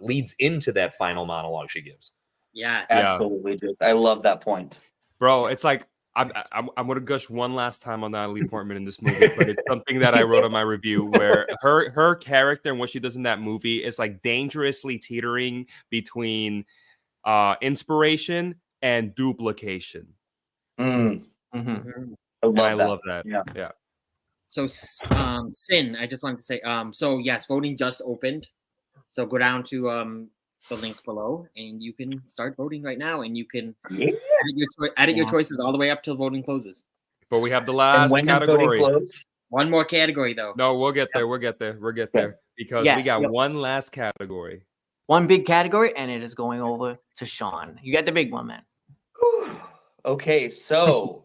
leads into that final monologue she gives. Yes. Yeah. Absolutely, just I love that point. Bro, it's like I'm gonna gush one last time on Natalie Portman in this movie, but it's something that I wrote on my review where her character and what she does in that movie is like dangerously teetering between inspiration and duplication. Mm, Mhm. Mhm. I And I love that. love that. Yeah. Yeah. So, Sin, I just wanted to say, so yes, voting just opened. So go down to the link below, and you can start voting right now, and you can Yeah. edit your choices all the way up till voting closes. But we have the And last when does voting category. close? One more category though. No, we'll get there. We'll get there because we Yes, got yep. one last category. One big category, and it is going over to Shawn. You got the big one, man. Okay, so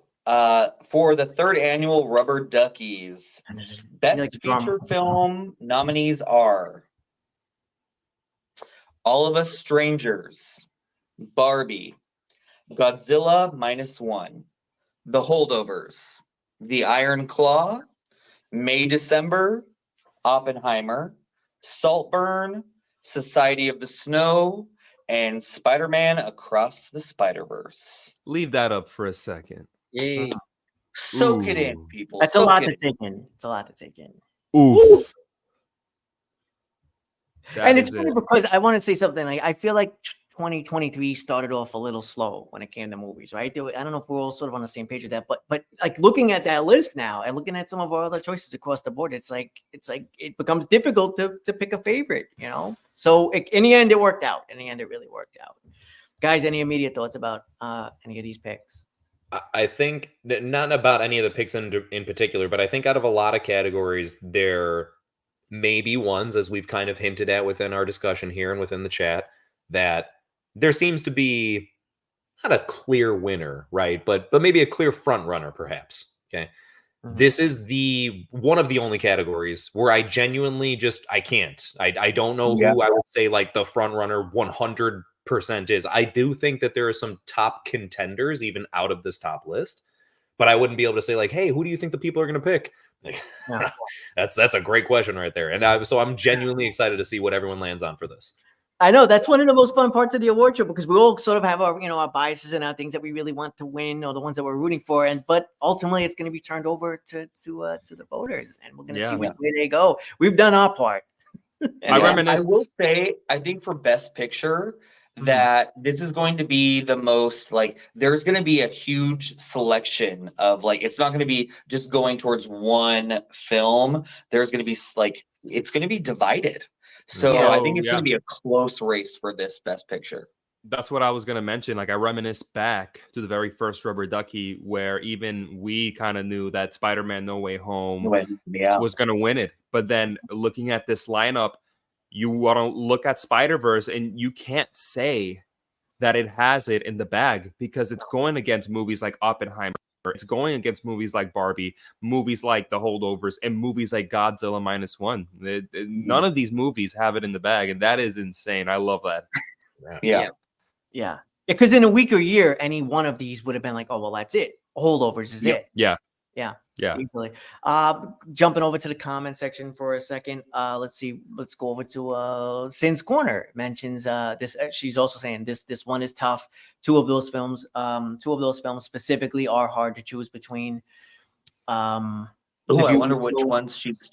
for the third annual Rubber Duckies, Best like the drama. Feature Film nominees are All of Us Strangers, Barbie, Godzilla -1, The Holdovers, The Iron Claw, May December, Oppenheimer, Saltburn, Society of the Snow, and Spider-Man Across the Spider-Verse. Leave that up for a second. Yay. Soak it in, Ooh. people. That's a Soak lot it to in. take in. It's a lot to take in. Oof. That And it's is funny it. because I want to say something. Like I feel like 2023 started off a little slow when it came to movies, right? I don't know if we're all sort of on the same page with that, but like looking at that list now and looking at some of our other choices across the board, it's like it becomes difficult to pick a favorite, you know. So in the end, it worked out. In the end, it really worked out. Guys, any immediate thoughts about any of these picks? I think not about any of the picks in particular, but I think out of a lot of categories, there may be ones, as we've kind of hinted at within our discussion here and within the chat, that there seems to be not a clear winner, right? But maybe a clear front runner, perhaps. Okay. Mhm. This is one of the only categories where I genuinely I can't. I don't know Yeah. who I would say like the front runner 100% is. I do think that there are some top contenders even out of this top list, but I wouldn't be able to say like, hey, who do you think the people are going to pick? Like, Yeah. that's a great question right there. And so I'm genuinely excited to see what everyone lands on for this. I know that's one of the most fun parts of the award show because we all sort of have our, you know, our biases and our things that we really want to win or the ones that we're rooting for. But ultimately it's going to be turned over to the voters and we're going to see which way they go. We've done our part. I I reminisced. will say, I think for Best Picture, that this is going to be the most like there's going to be a huge selection of like it's not going to be just going towards one film. There's going to be like it's going to be divided. So I think it's going to be a close race for this Best Picture. That's what I was going to mention. Like I reminisce back to the very first Rubber Ducky where even we kind of knew that Spider-Man No Way Home was going to win it. But then looking at this lineup, you want to look at Spider-Verse and you can't say that it has it in the bag because it's going against movies like Oppenheimer. It's going against movies like Barbie, movies like The Holdovers, and movies like Godzilla -1. None of these movies have it in the bag, and that is insane. I love that. Yeah. Because in a weaker year, any one of these would have been like, oh, well, that's it. Holdovers is it. Yeah. Easily. Jumping over to the comment section for a second. Let's see. Let's go over to Sin's Corner. Mentions this. She's also saying this one is tough. Two of those films specifically are hard to choose between. I wonder which ones she's.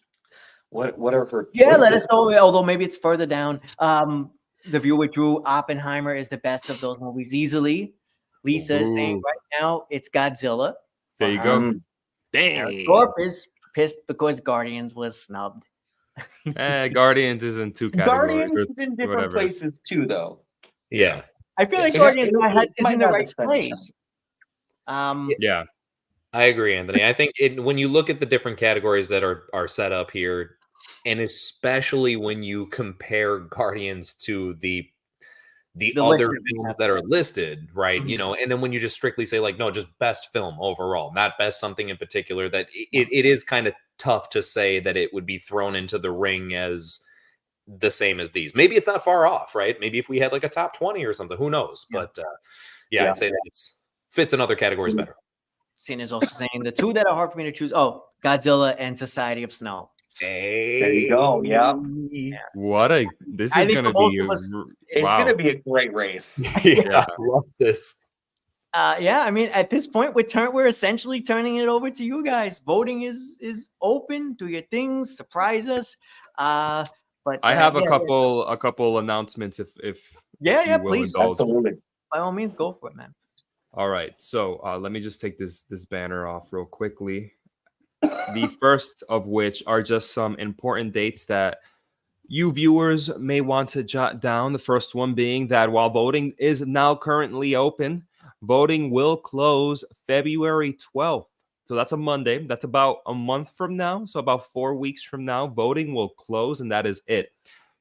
What are her? Yeah, let us know. Although maybe it's further down. The View withdrew. Oppenheimer is the best of those movies easily. Lisa is saying right now it's Godzilla. There you go. Dang. Thorpe is pissed because Guardians was snubbed. Guardians is in two categories. Guardians is in different places too, though. Yeah. I feel like Guardians is in the right place. Yeah. I agree, Anthony. I think when you look at the different categories that are set up here, and especially when you compare Guardians to the other films that are listed, right? You know, and then when you just strictly say like, no, just best film overall, not best something in particular, that it is kind of tough to say that it would be thrown into the ring as the same as these. Maybe it's not far off, right? Maybe if we had like a top 20 or something, who knows? But I'd say that it fits in other categories better. Sin is also saying the two that are hard for me to choose. Oh, Godzilla and Society of Snow. Hey, there you go. Yeah. This is going to be it's going to be a great race. I love this. I mean, at this point, we're essentially turning it over to you guys. Voting is open. Do your things. Surprise us. But I have a couple announcements if please, absolutely. By all means, go for it, man. All right, so let me just take this banner off real quickly. The first of which are just some important dates that you viewers may want to jot down. The first one being that while voting is now currently open, voting will close February 12th. So that's a Monday. That's about a month from now. So about 4 weeks from now, voting will close, and that is it.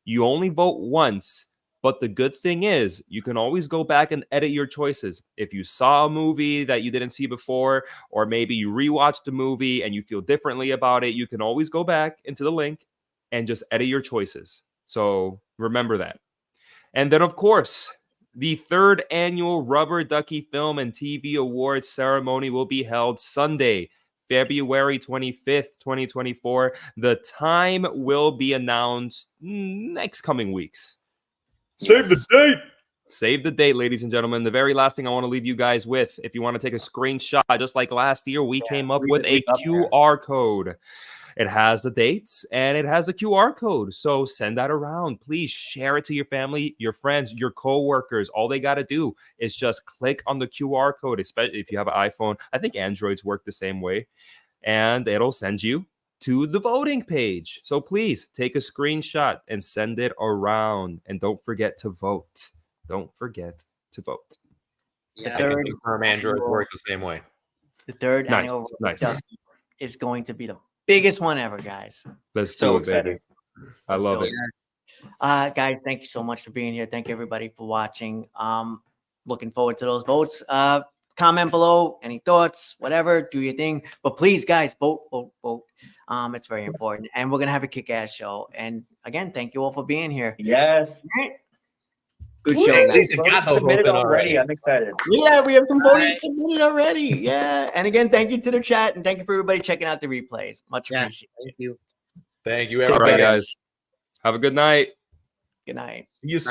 You only vote once. But the good thing is you can always go back and edit your choices. If you saw a movie that you didn't see before, or maybe you rewatched the movie and you feel differently about it, you can always go back into the link and just edit your choices. So remember that. And then, of course, the 3rd annual Rubber Ducky Film and TV Awards ceremony will be held Sunday, February 25th, 2024. The time will be announced next coming weeks. Save the date. Save the date, ladies and gentlemen. The very last thing I want to leave you guys with, if you want to take a screenshot, just like last year, we came up with a QR code. It has the dates and it has the QR code. So send that around. Please share it to your family, your friends, your coworkers. All they got to do is just click on the QR code, especially if you have an iPhone. I think Androids work the same way. And it'll send you to the voting page. So please take a screenshot and send it around. And don't forget to vote. Don't forget to vote. Yeah. I can confirm Android work the same way. The 3rd annual Rubber Ducky is going to be the biggest one ever, guys. Let's So do it, excited. baby. I love it. Guys, thank you so much for being here. Thank you everybody for watching. Looking forward to those votes. Comment below any thoughts, whatever, do your thing. But please, guys, vote. It's very important. And we're gonna have a kick-ass show. And again, thank you all for being here. Yes. Good Woo! show, At guys. least it got those Submitted votes in already. I'm excited. Yeah, we have some voting Right. submitted already. Yeah. And again, thank you to the chat and thank you for everybody checking out the replays. Much Yes. appreciated. Thank you. Thank you, All everybody. right, guys. Have a good night. Good night. See you Bye.